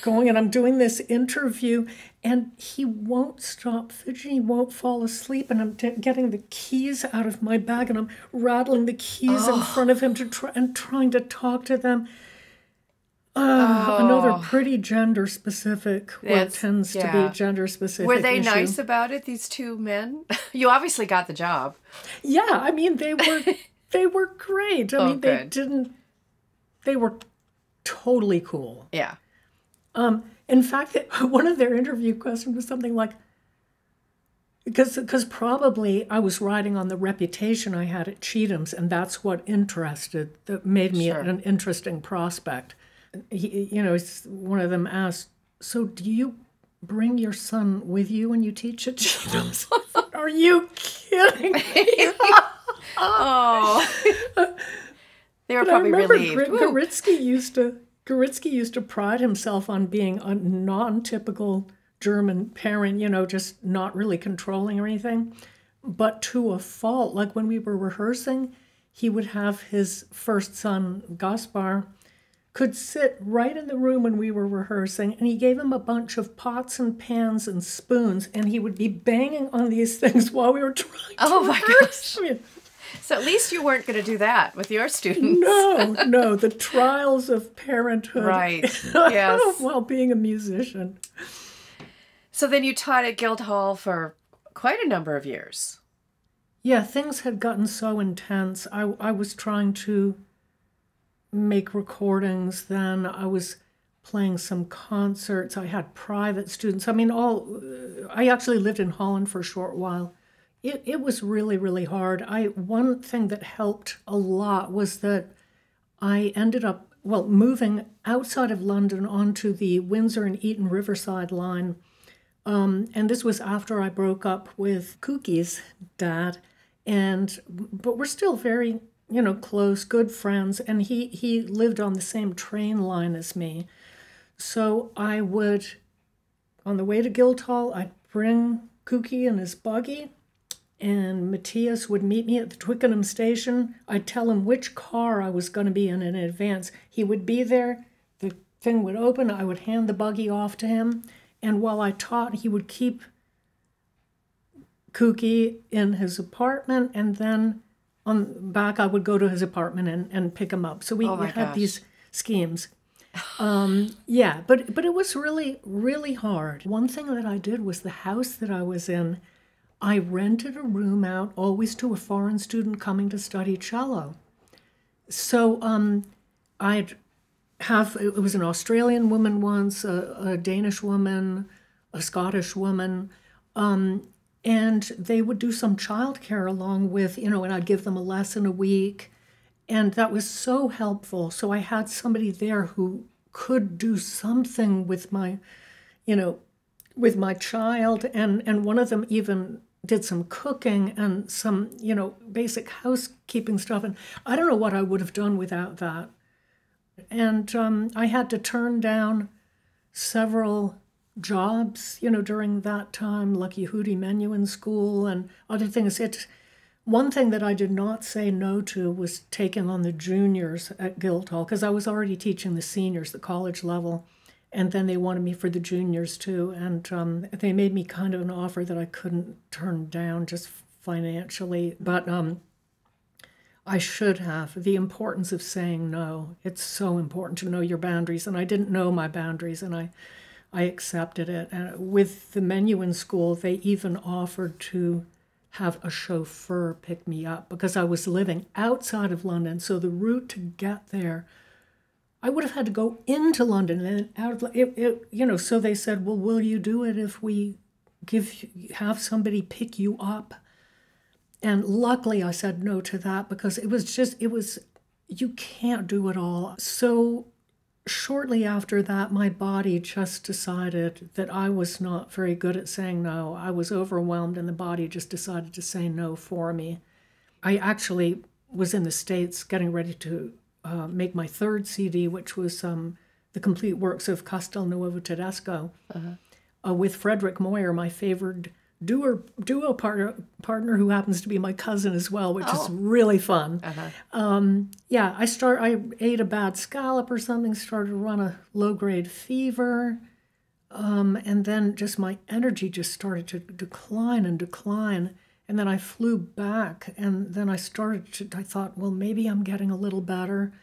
going, and I'm doing this interview, and he won't stop fidgeting, he won't fall asleep, and I'm getting the keys out of my bag, and I'm rattling the keys in front of him trying to talk to them. Another pretty gender-specific, tends to be gender-specific Were they issue. nice about it, these two men? You obviously got the job. Yeah, I mean, they were great. I mean, they were totally cool. Yeah. In fact, one of their interview questions was something like, because probably I was riding on the reputation I had at Cheatham's, and that's what that made me an interesting prospect. One of them asked, so do you bring your son with you when you teach at Cheatham's? Are you kidding me? They were probably relieved. Goritsky used to pride himself on being a non-typical German parent, just not really controlling or anything. But to a fault, like when we were rehearsing, he would have his first son, Gaspar, could sit right in the room when we were rehearsing, and he gave him a bunch of pots and pans and spoons, and he would be banging on these things while we were trying to rehearse. My gosh. So at least you weren't going to do that with your students. No, the trials of parenthood. Right, yes. While being a musician. So then you taught at Guildhall for quite a number of years. Yeah, things had gotten so intense. I was trying to make recordings then. I was playing some concerts. I had private students. I mean, I actually lived in Holland for a short while. It was really, really hard. One thing that helped a lot was that I ended up, moving outside of London onto the Windsor and Eton Riverside line. And this was after I broke up with Kooky's dad. But we're still very, close, good friends. And he lived on the same train line as me. So I would, on the way to Guildhall, I'd bring Kooky in his buggy. And Matthias would meet me at the Twickenham station. I'd tell him which car I was going to be in advance. He would be there, the thing would open, I would hand the buggy off to him, and while I taught, he would keep Kooky in his apartment, and then on back I would go to his apartment and pick him up. So we had these schemes. But it was really, really hard. One thing that I did was the house that I was in, I rented a room out always to a foreign student coming to study cello. So it was an Australian woman once, a Danish woman, a Scottish woman, and they would do some childcare along with, and I'd give them a lesson a week, and that was so helpful. So I had somebody there who could do something with my, with my child, and one of them even did some cooking and some, basic housekeeping stuff. And I don't know what I would have done without that. And I had to turn down several jobs, during that time, like Yehudi Menuhin School and other things. One thing that I did not say no to was taking on the juniors at Guildhall, because I was already teaching the seniors, the college level, and then they wanted me for the juniors too. And they made me kind of an offer that I couldn't turn down just financially. But I should have. The importance of saying no. It's so important to know your boundaries. And I didn't know my boundaries, and I accepted it. And with the menu in school, they even offered to have a chauffeur pick me up because I was living outside of London. So the route to get there, I would have had to go into London and out of it. So they said, well, will you do it if we have somebody pick you up? And luckily I said no to that because you can't do it all. So shortly after that, my body just decided that I was not very good at saying no. I was overwhelmed, and the body just decided to say no for me. I actually was in the States getting ready to make my third CD, which was the complete works of Castelnuovo Tedesco, with Frederick Moyer, my favorite duo partner who happens to be my cousin as well, which is really fun. I ate a bad scallop or something, started to run a low-grade fever, and then just my energy just started to decline, and then I flew back, and then I thought, well, maybe I'm getting a little better,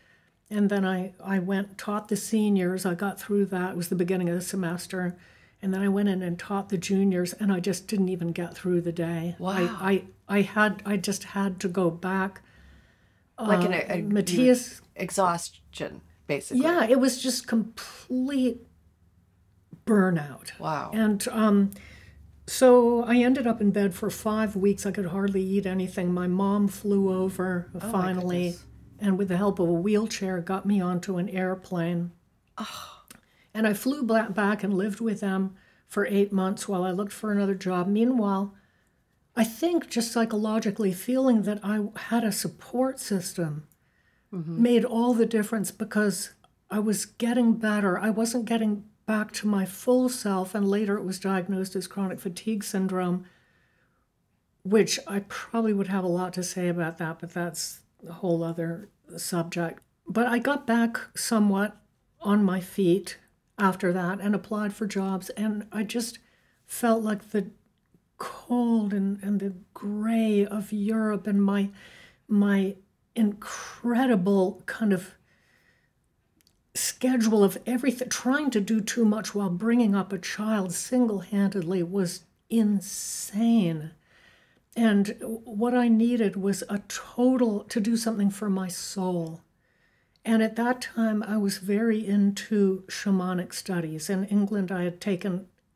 and then I went, taught the seniors. I got through that. It was the beginning of the semester. And then I went in and taught the juniors, and I just didn't even get through the day. Wow. I just had to go back. Like Matthias, exhaustion, basically. Yeah, it was just complete burnout. Wow. And so I ended up in bed for 5 weeks. I could hardly eat anything. My mom flew over finally, and with the help of a wheelchair, got me onto an airplane. Oh. And I flew back and lived with them for 8 months while I looked for another job. Meanwhile, I think just psychologically feeling that I had a support system made all the difference because I was getting better. I wasn't getting back to my full self, and later it was diagnosed as chronic fatigue syndrome, which I probably would have a lot to say about that, but that's a whole other subject. But I got back somewhat on my feet after that and applied for jobs, and I just felt like the cold and the gray of Europe and my incredible kind of schedule of everything, trying to do too much while bringing up a child single-handedly was insane. And what I needed was to do something for my soul. And at that time, I was very into shamanic studies. In England, I had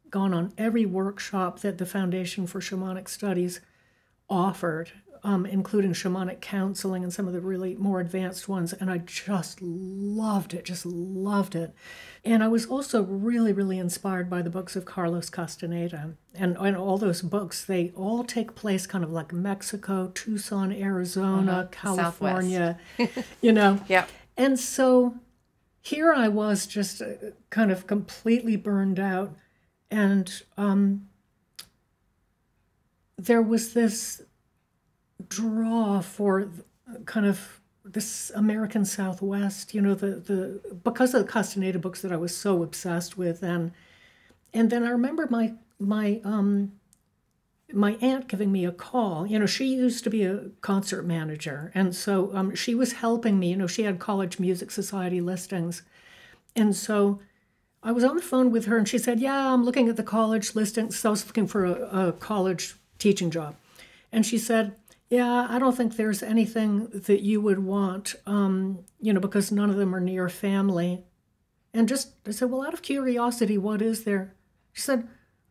gone on every workshop that the Foundation for Shamanic Studies offered, including shamanic counseling and some of the really more advanced ones. And I just loved it. And I was also really, really inspired by the books of Carlos Castaneda. And all those books, they all take place kind of like Mexico, Tucson, Arizona, California, Yeah. And so here I was just kind of completely burned out. And there was this draw for kind of this American Southwest, because of the Castaneda books that I was so obsessed with. And then I remember my aunt giving me a call. She used to be a concert manager, and so she was helping me. She had College Music Society listings, and so I was on the phone with her, and she said, yeah, I'm looking at the college listings. So I was looking for a college teaching job, and she said, yeah, I don't think there's anything that you would want, because none of them are near family. And I said, well, out of curiosity, what is there? She said,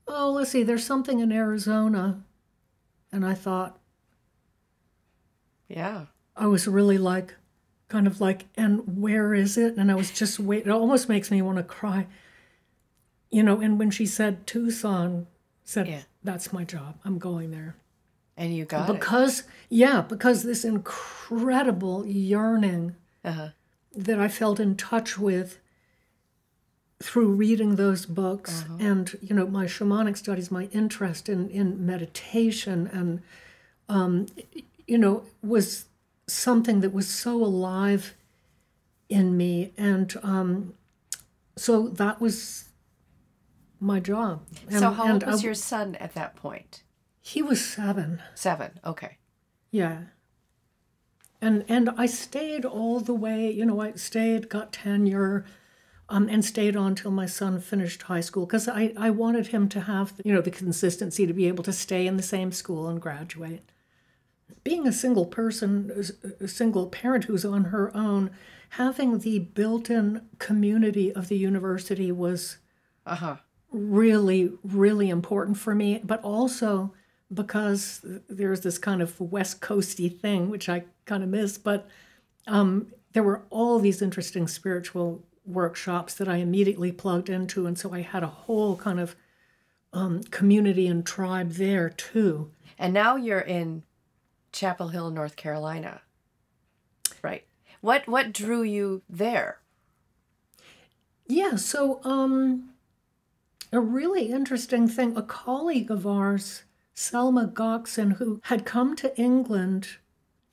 oh, let's see, there's something in Arizona. And I thought, yeah. I was really kind of like, and where is it? And I was just waiting. It almost makes me want to cry. And when she said Tucson, that's my job. I'm going there. And you got because this incredible yearning that I felt in touch with through reading those books and, my shamanic studies, my interest in meditation and, was something that was so alive in me. And so that was my job. So how old was your son at that point? He was 7. 7, okay. Yeah. And I stayed all the way, I stayed, got tenure, and stayed on till my son finished high school, because I wanted him to have, the consistency to be able to stay in the same school and graduate. Being a single person, a single parent who's on her own, having the built-in community of the university was really, really important for me, but also because there's this kind of West Coasty thing, which I kind of miss, but there were all these interesting spiritual workshops that I immediately plugged into, and so I had a whole kind of community and tribe there too. And now you're in Chapel Hill, North Carolina, right? What drew you there? Yeah, so a really interesting thing, a colleague of ours, Selma Goxon, who had come to England,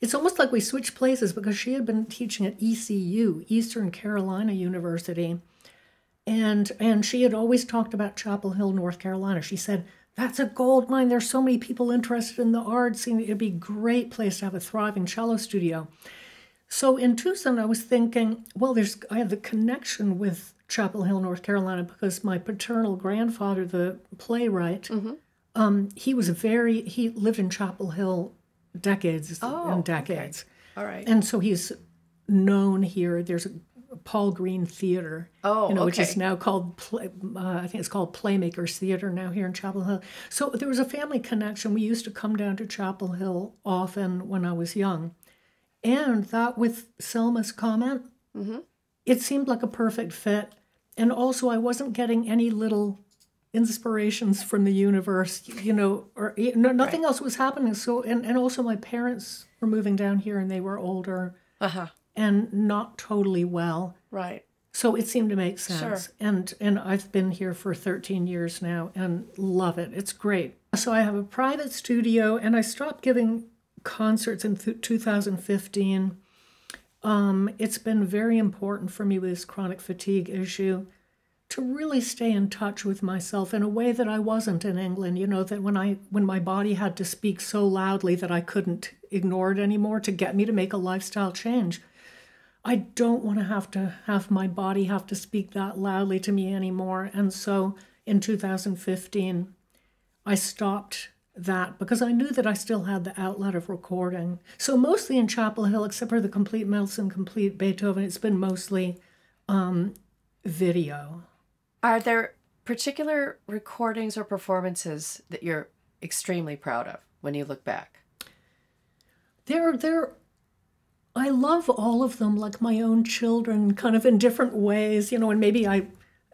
it's almost like we switched places, because she had been teaching at ECU, Eastern Carolina University, and she had always talked about Chapel Hill, North Carolina. She said, that's a gold mine. There's so many people interested in the art scene. It'd be a great place to have a thriving cello studio. So in Tucson, I was thinking, well, I have the connection with Chapel Hill, North Carolina, because my paternal grandfather, the playwright, he lived in Chapel Hill decades and decades. Okay. All right. And so he's known here. There's a Paul Green Theater, which is now called, I think it's called Playmakers Theater now here in Chapel Hill. So there was a family connection. We used to come down to Chapel Hill often when I was young. And that, with Selma's comment, it seemed like a perfect fit. And also I wasn't getting any little inspirations from the universe, or nothing else was happening. So, and also my parents were moving down here, and they were older and not totally well. Right. So it seemed to make sense. Sure. And I've been here for 13 years now and love it. It's great. So I have a private studio, and I stopped giving concerts in 2015. It's been very important for me with this chronic fatigue issue to really stay in touch with myself in a way that I wasn't in England. That when my body had to speak so loudly that I couldn't ignore it anymore to get me to make a lifestyle change. I don't want to have my body have to speak that loudly to me anymore. And so in 2015, I stopped that because I knew that I still had the outlet of recording. So mostly in Chapel Hill, except for the Complete Mendelssohn, Complete Beethoven, it's been mostly video. Are there particular recordings or performances that you're extremely proud of when you look back? I love all of them like my own children, kind of in different ways, and maybe I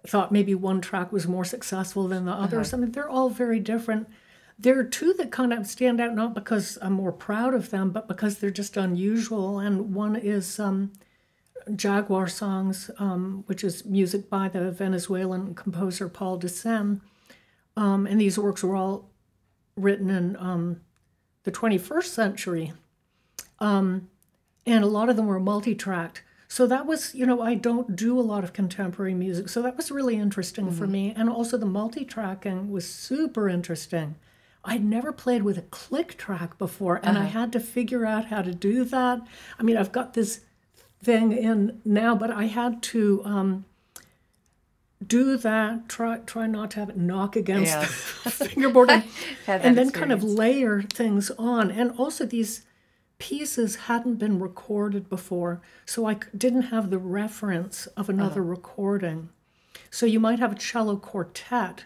thought maybe one track was more successful than the others. I mean, they're all very different. There are two that kind of stand out, not because I'm more proud of them, but because they're just unusual. And one is Jaguar Songs, which is music by the Venezuelan composer Paul de Sem. And these works were all written in the 21st century. And a lot of them were multi-tracked. So that was, I don't do a lot of contemporary music. So that was really interesting for me. And also the multi-tracking was super interesting. I'd never played with a click track before, and I had to figure out how to do that. I mean, I've got this thing in now, but I had to do that, try not to have it knock against the fingerboard, and then kind of layer things on. And also these pieces hadn't been recorded before, so I didn't have the reference of another recording. So you might have a cello quartet,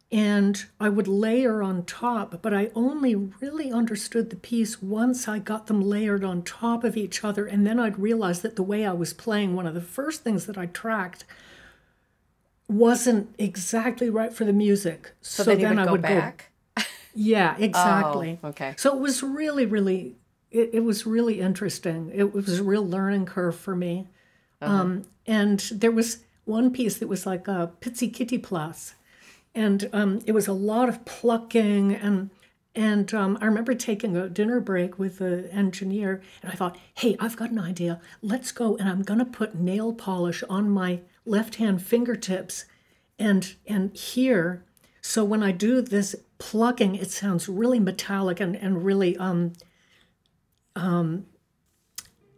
and I would layer on top, but I only really understood the piece once I got them layered on top of each other, and then I'd realize that the way I was playing, one of the first things that I tracked wasn't exactly right for the music. So then I would go back? Yeah, exactly. Oh, okay. So it was really, really, it was really interesting. It was a real learning curve for me. And there was one piece that was like a Pitsy Kitty Plus. And it was a lot of plucking, and And I remember taking a dinner break with the engineer, and I thought, hey, I've got an idea. Let's go, and I'm going to put nail polish on my left-hand fingertips and here. So when I do this plucking, it sounds really metallic and really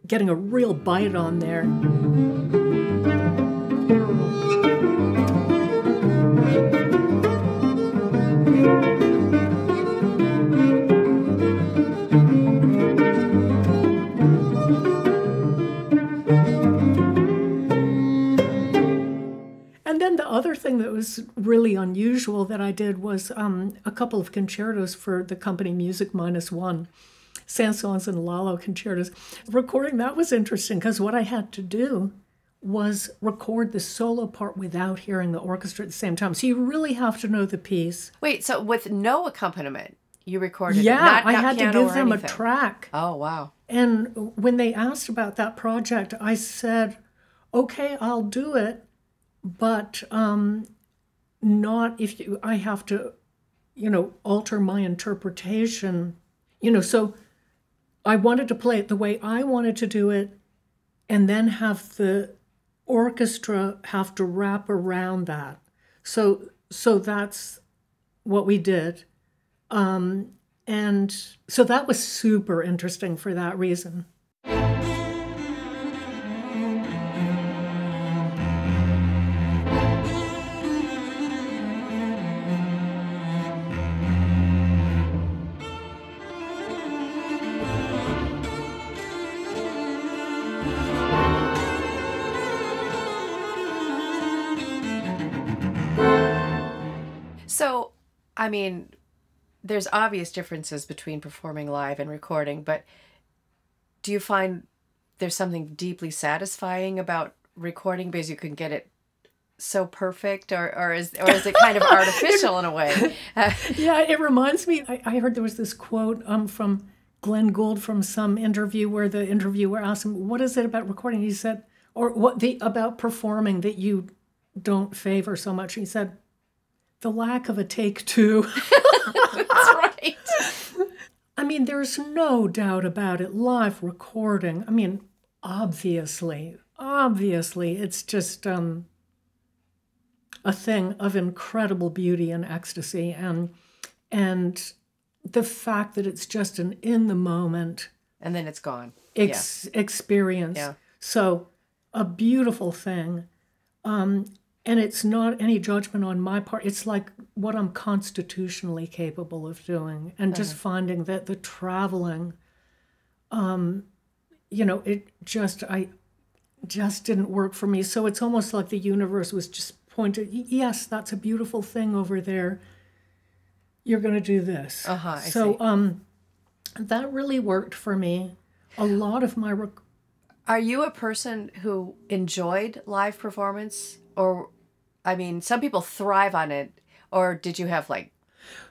getting a real bite on there. And then the other thing that was really unusual that I did was a couple of concertos for the company Music -1, Saint-Saëns and Lalo concertos. Recording that was interesting because what I had to do was record the solo part without hearing the orchestra at the same time. So you really have to know the piece. Wait, so with no accompaniment, you recorded Yeah, it? Not I had to give them a anything. track. Oh, wow. And when they asked about that project, I said, okay, I'll do it, but not if I have to, alter my interpretation. So I wanted to play it the way I wanted to do it and then have the orchestra have to wrap around that. So that's what we did. And so that was super interesting for that reason. So, I mean, there's obvious differences between performing live and recording, but do you find there's something deeply satisfying about recording because you can get it so perfect, or is it kind of artificial in a way? Yeah, it reminds me, I heard there was this quote from Glenn Gould from some interview where the interviewer asked him, what is it about recording? He said, or about performing that you don't favor so much? He said, the lack of a take two. That's right. I mean, there's no doubt about it. Live recording, I mean, obviously, it's just a thing of incredible beauty and ecstasy. And the fact that it's just an in the moment. And then it's gone. Experience. Yeah. So a beautiful thing. And it's not any judgment on my part. It's like what I'm constitutionally capable of doing. And just finding that the traveling, it just didn't work for me. So it's almost like the universe was just pointed, yes, that's a beautiful thing over there. You're going to do this. I see. That really worked for me. A lot of my... Are you a person who enjoyed live performance? Or, I mean, some people thrive on it. Or did you have,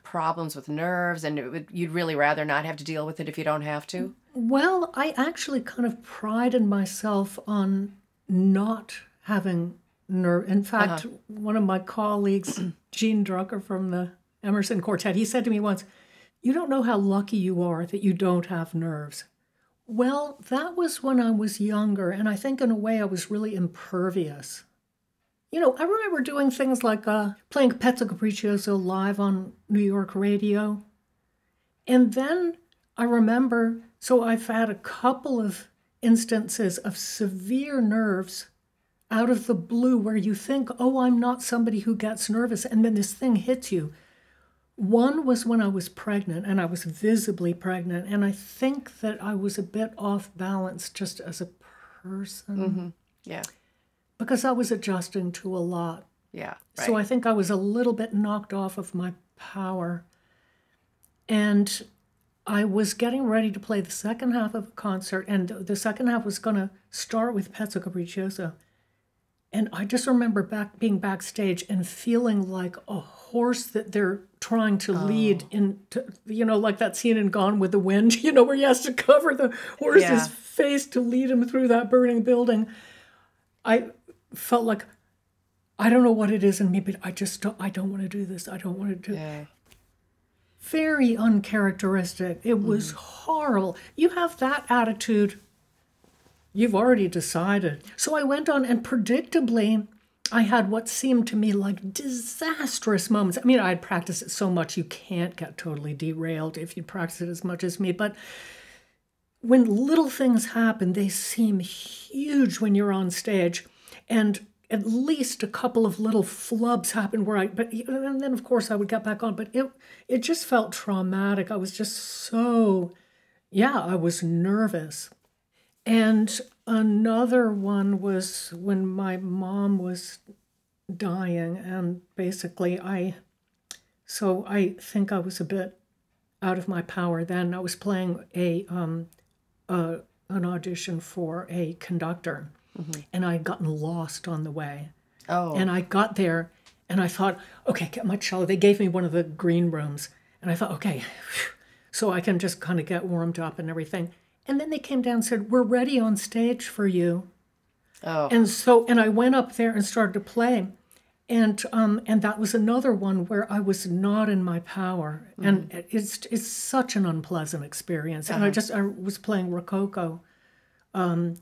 problems with nerves and you'd really rather not have to deal with it if you don't have to? Well, I actually kind of prided myself on not having nerve. In fact, one of my colleagues, Gene Drucker from the Emerson Quartet, he said to me once, you don't know how lucky you are that you don't have nerves. Well, that was when I was younger, and I think in a way I was really impervious. I remember doing things like playing Pezzo Capriccioso live on New York radio. And then I remember, so I've had a couple of instances of severe nerves out of the blue where you think, oh, I'm not somebody who gets nervous, and then this thing hits you. One was when I was pregnant, and I was visibly pregnant, and I think that I was a bit off balance just as a person. Mm-hmm. Yeah. Because I was adjusting to a lot. Yeah, right. So I think I was a little bit knocked off of my power. And I was getting ready to play the second half of a concert, and the second half was going to start with Pezzo Capriccioso. And I just remember being backstage and feeling like a horse that they're trying to lead into, like that scene in Gone with the Wind, where he has to cover the horse's face to lead him through that burning building. I felt like, I don't know what it is in me, but I don't want to do this. I don't want to do it. very uncharacteristic. It was horrible. You have that attitude, you've already decided. So I went on, and predictably, I had what seemed to me like disastrous moments. I mean, I'd practiced it so much, you can't get totally derailed if you practice it as much as me. But when little things happen, they seem huge when you're on stage. And at least a couple of little flubs happened and then of course I would get back on. But it just felt traumatic. I was just so, I was nervous. And another one was when my mom was dying, and basically I think I was a bit out of my power then. I was playing an audition for a conductor, and I'd gotten lost on the way. Oh. And I got there, and I thought, okay, get my cello. They gave me one of the green rooms, and I thought, okay, so I can just kind of get warmed up and everything. And then they came down and said, we're ready on stage for you. Oh. And I went up there and started to play. And that was another one where I was not in my power. And it's such an unpleasant experience. And I was playing Rococo. And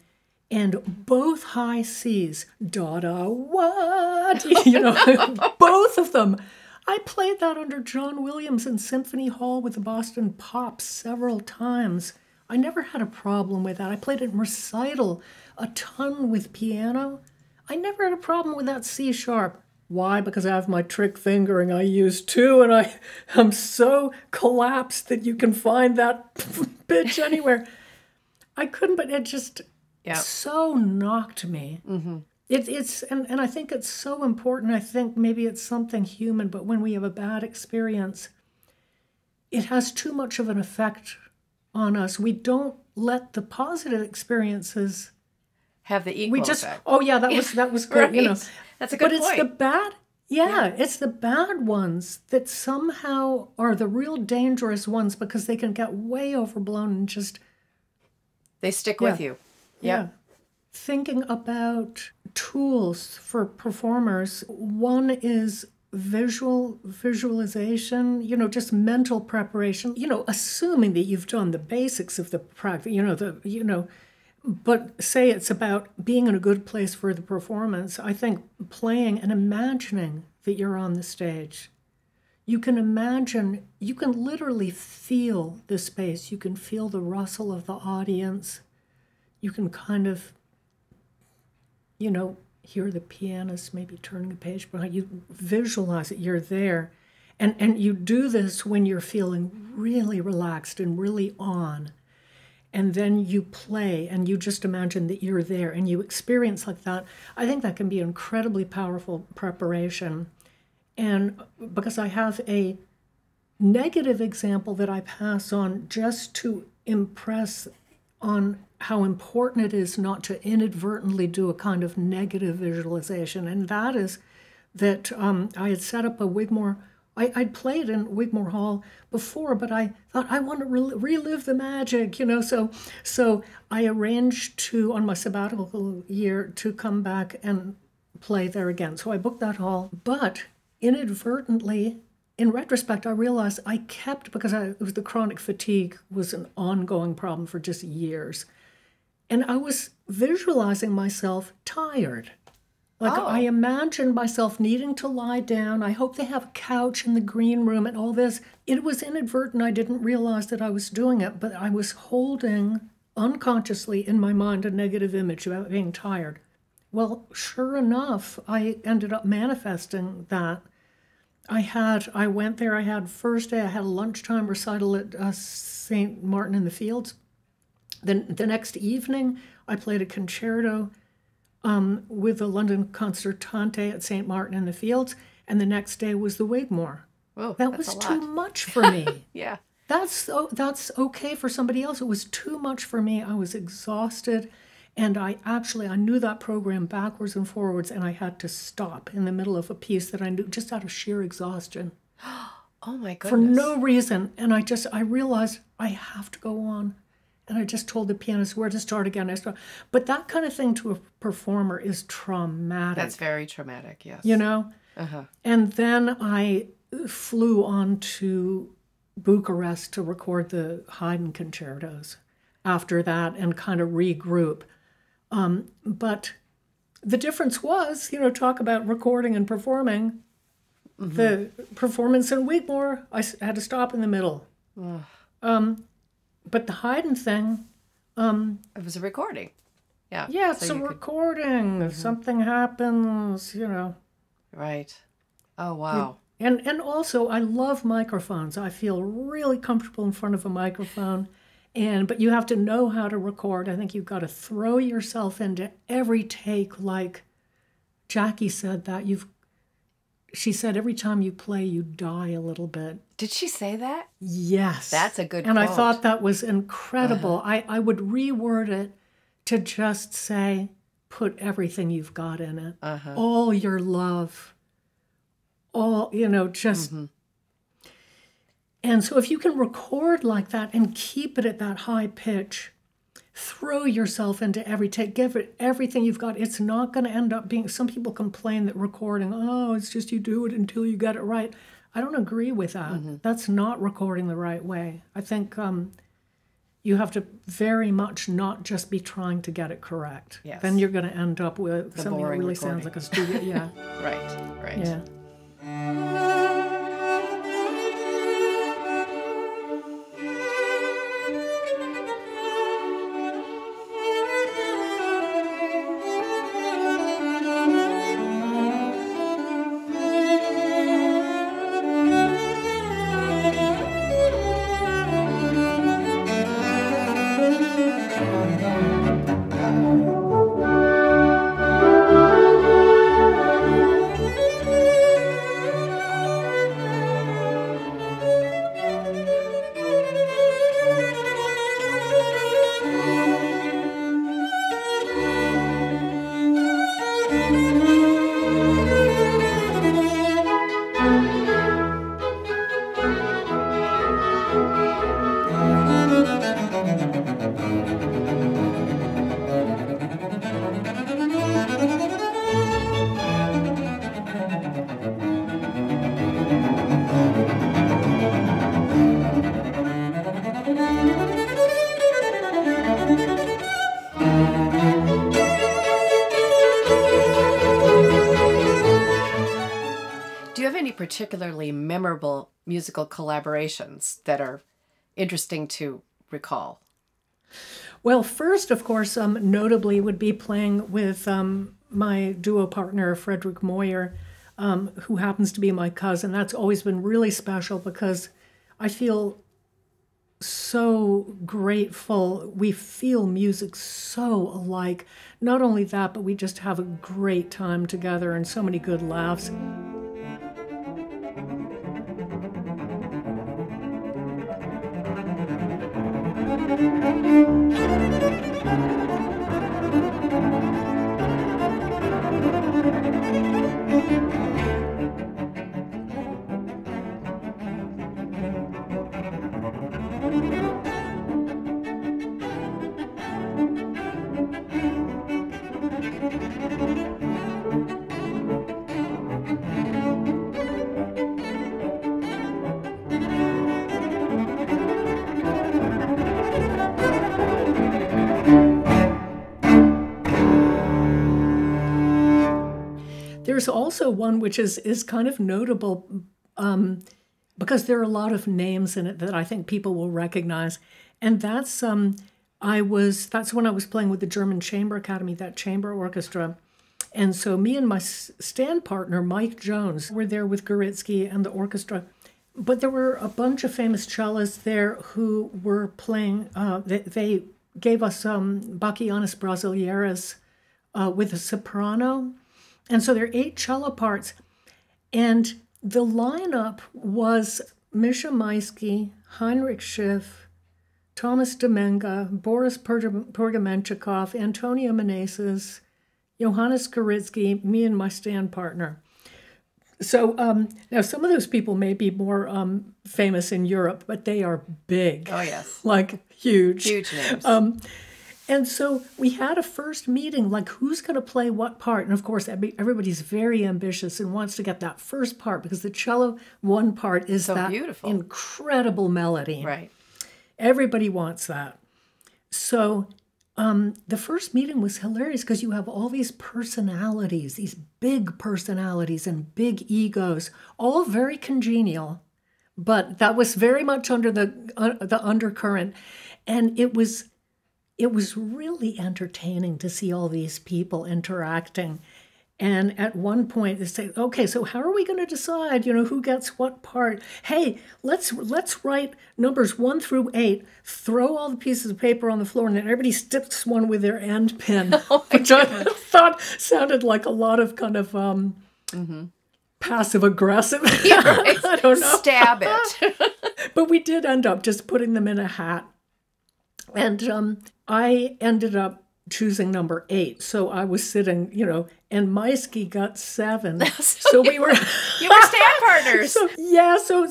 both high C's, da-da, what? Both of them. I played that under John Williams in Symphony Hall with the Boston Pops several times. I never had a problem with that. I played it in recital a ton with piano. I never had a problem with that C sharp. Why? Because I have my trick fingering I use too, and I'm so collapsed that you can find that pitch anywhere. I couldn't, but it just so knocked me. Mm-hmm. And I think it's so important. I think maybe it's something human, but when we have a bad experience, it has too much of an effect on us. We don't let the positive experiences have the equal effect. Oh yeah, that was great. Right. That's a good point. But it's the bad, it's the bad ones that somehow are the real dangerous ones, because they can get way overblown and just they stick with you. Yeah. Thinking about tools for performers, one is visualization, just mental preparation, assuming that you've done the basics of the practice, but say it's about being in a good place for the performance. I think playing and imagining that you're on the stage. You can imagine, you can literally feel the space. You can feel the rustle of the audience. You can kind of, hear the pianist maybe turning a page behind you. Visualize it, you're there. And you do this when you're feeling really relaxed and really on. And then you play and you just imagine that you're there and you experience like that. I think that can be incredibly powerful preparation. And because I have a negative example that I pass on just to impress on how important it is not to inadvertently do a kind of negative visualization. And that is that I had set up a Wigmore. I'd played in Wigmore Hall before, but I thought I want to relive the magic, So I arranged on my sabbatical year, to come back and play there again. So I booked that hall, but inadvertently, in retrospect, I realized because it was the chronic fatigue was an ongoing problem for just years. And I was visualizing myself tired. I imagined myself needing to lie down. I hope they have a couch in the green room and all this. It was inadvertent. I didn't realize that I was doing it, but I was holding unconsciously in my mind a negative image about being tired. Well, sure enough, I ended up manifesting that. I went there, I had first day, I had a lunchtime recital at St. Martin in the Fields. Then the next evening, I played a concerto with the London Concertante at St. Martin in the Fields, and the next day was the Wigmore. Whoa, that was too much for me. Yeah. That's okay for somebody else. It was too much for me. I was exhausted, and I knew that program backwards and forwards, and I had to stop in the middle of a piece that I knew just out of sheer exhaustion. Oh my goodness. For no reason. And I realized I have to go on. And I just told the pianist where to start again. But that kind of thing to a performer is traumatic. That's very traumatic, yes. And then I flew on to Bucharest to record the Haydn concertos after that and kind of regroup. But the difference was, talk about recording and performing. Mm-hmm. The performance in Wigmore, I had to stop in the middle. But the Haydn thing... it was a recording. Yeah. Yeah, it's a recording. If something happens, Right. Oh, wow. And also, I love microphones. I feel really comfortable in front of a microphone. But you have to know how to record. I think you've got to throw yourself into every take. Like Jackie said that. She said every time you play, you die a little bit. Did she say that? Yes. That's a good And quote. I thought that was incredible. I would reword it to just say, put everything you've got in it. All your love. All, just... Mm-hmm. And so if you can record like that and keep it at that high pitch, throw yourself into every take, give it everything you've got. It's not going to end up being... Some people complain that recording, it's just you do it until you get it right. I don't agree with that. Mm-hmm. That's not recording the right way. I think you have to very much not just be trying to get it correct. Yes. Then you're going to end up with the something that really recording. Sounds like a studio. Yeah. Right. Yeah. Particularly memorable musical collaborations that are interesting to recall? Well, first, of course, notably would be playing with my duo partner, Frederick Moyer, who happens to be my cousin. That's always been really special because I feel so grateful. We feel music so alike. Not only that, but we just have a great time together and so many good laughs. There's also one which is kind of notable because there are a lot of names in it that I think people will recognize, and that's when I was playing with the German Chamber Academy, that chamber orchestra, and so me and my stand partner Mike Jones were there with Goritsky and the orchestra, but there were a bunch of famous cellists there who were playing. They gave us Bachianas Brasileiras with a soprano. And so there are 8 cello parts. And the lineup was Misha Maisky, Heinrich Schiff, Thomas Domenga, Boris Pergamenchikov, Antonia Meneses, Johannes Goritsky, me and my stand partner. So now some of those people may be more famous in Europe, but they are big. Oh, yes. Like huge. Huge names. And so we had a first meeting, like who's going to play what part? And of course, everybody's very ambitious and wants to get that first part because the cello one part is So that beautiful. incredible melody. Right. Everybody wants that. So the first meeting was hilarious because you have all these personalities, these big personalities and big egos, all very congenial. But that was very much under the undercurrent. And it was really entertaining to see all these people interacting. And at one point they say, okay, so how are we going to decide, who gets what part? Hey, let's write numbers 1 through 8, throw all the pieces of paper on the floor, and then everybody sticks one with their end pin, which I thought sounded like a lot of kind of passive aggressive. Yeah, right. I don't know. Stab it. But we did end up just putting them in a hat. And I ended up choosing number 8. So I was sitting, and Maisky got 7. So we were... You were stand partners.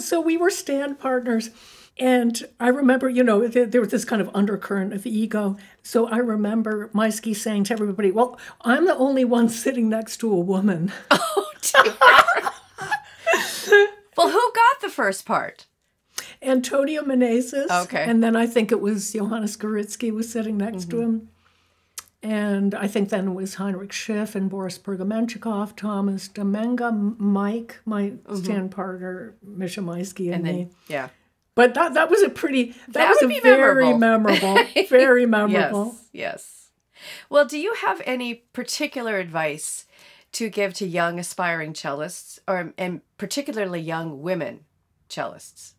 So we were stand partners. And I remember, there was this kind of undercurrent of ego. So I remember Maisky saying to everybody, well, I'm the only one sitting next to a woman. Oh, dear. Well, who got the first part? Antonio Menezes. Okay. And then I think it was Johannes Goritsky was sitting next to him. And I think then it was Heinrich Schiff and Boris Pergamenchikov, Thomas Domenga, Mike, my stand partner, Misha Maisky, and me. Yeah. But that was a pretty, that was would a be very memorable, very memorable. Yes. Well, do you have any particular advice to give to young aspiring cellists, and particularly young women cellists?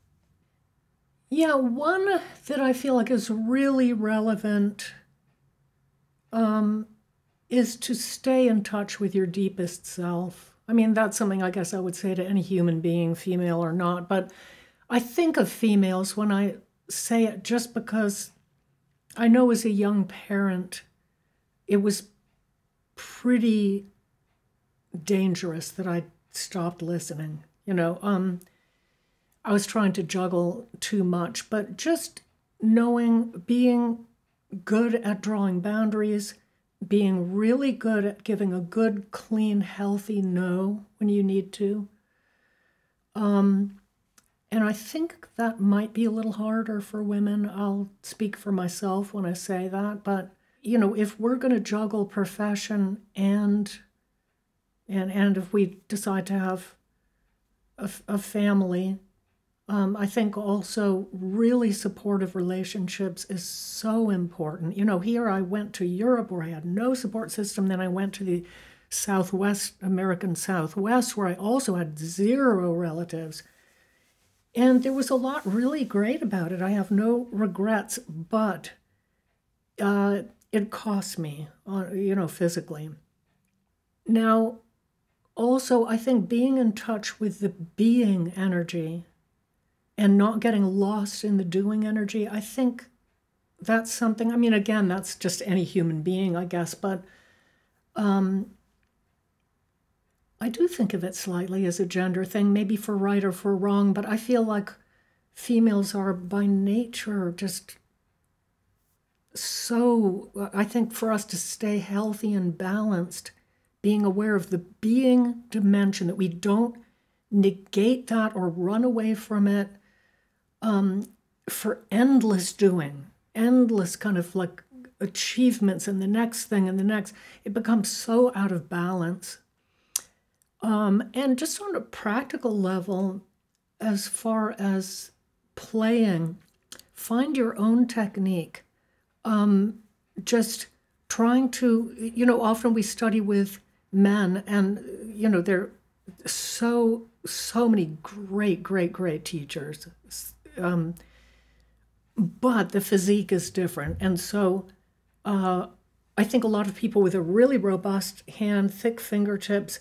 Yeah, one that I feel like is really relevant is to stay in touch with your deepest self. I mean, that's something I guess I would say to any human being, female or not, but I think of females when I say it just because I know as a young parent, it was pretty dangerous that I stopped listening. I was trying to juggle too much, but just knowing, being good at drawing boundaries, being really good at giving a good, clean, healthy no when you need to. And I think that might be a little harder for women. I'll speak for myself when I say that. But, if we're going to juggle profession and if we decide to have a family, I think also really supportive relationships is so important. Here I went to Europe where I had no support system. Then I went to the American Southwest where I also had 0 relatives. And there was a lot really great about it. I have no regrets, but it cost me, physically. Now, also, I think being in touch with the being energy and not getting lost in the doing energy, I think that's something, again, that's just any human being, I guess, but I do think of it slightly as a gender thing, maybe for right or for wrong, but I feel like females are by nature just so, I think for us to stay healthy and balanced, being aware of the being dimension, that we don't negate that or run away from it, for endless doing, endless kind of like achievements and the next thing and the next, it becomes so out of balance. And just on a practical level, as far as playing, find your own technique. Just trying to, often we study with men and, they're so many great teachers. But the physique is different. And so I think a lot of people with a really robust hand, thick fingertips,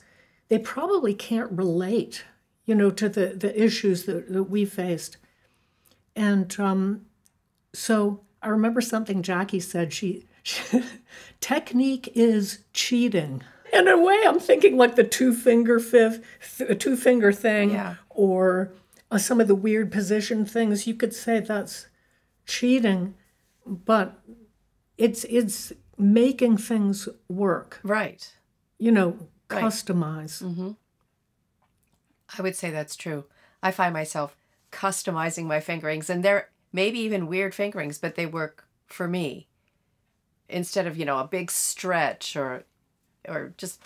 they probably can't relate, to the issues that we faced. And so I remember something Jackie said, she technique is cheating. In a way, I'm thinking like the two-finger thing, Yeah. or some of the weird position things. You could say that's cheating, but it's making things work. Right. Right. Customize. Mm-hmm. I would say that's true. I find myself customizing my fingerings, and they're maybe even weird fingerings, but they work for me. Instead of, a big stretch or just,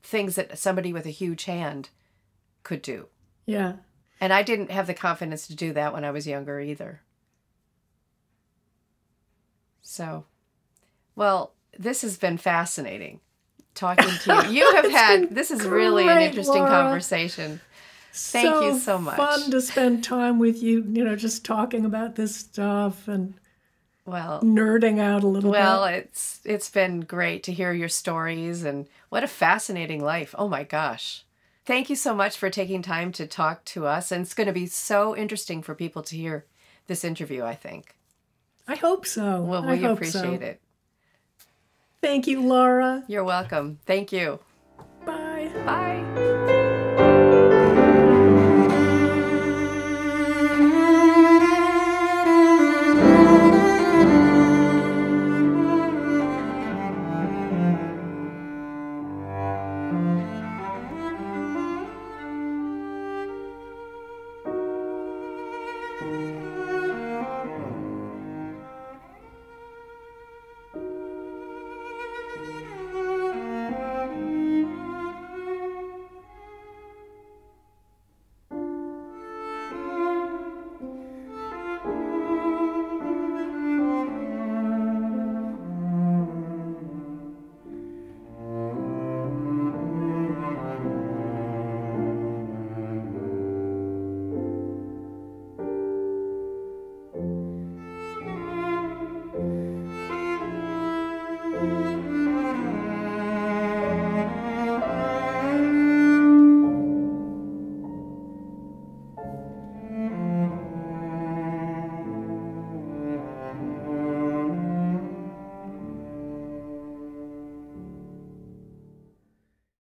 things that somebody with a huge hand could do. Yeah. And I didn't have the confidence to do that when I was younger either. So, well, this has been fascinating talking to you. This is really an interesting Laura. Conversation. Thank you so much. Fun to spend time with you, just talking about this stuff and nerding out a little bit. Well, it's been great to hear your stories, and what a fascinating life. Oh my gosh. Thank you so much for taking time to talk to us, and it's going to be so interesting for people to hear this interview, I think. I hope so. Well, we appreciate it. Thank you, Laura. You're welcome. Thank you. Bye. Bye.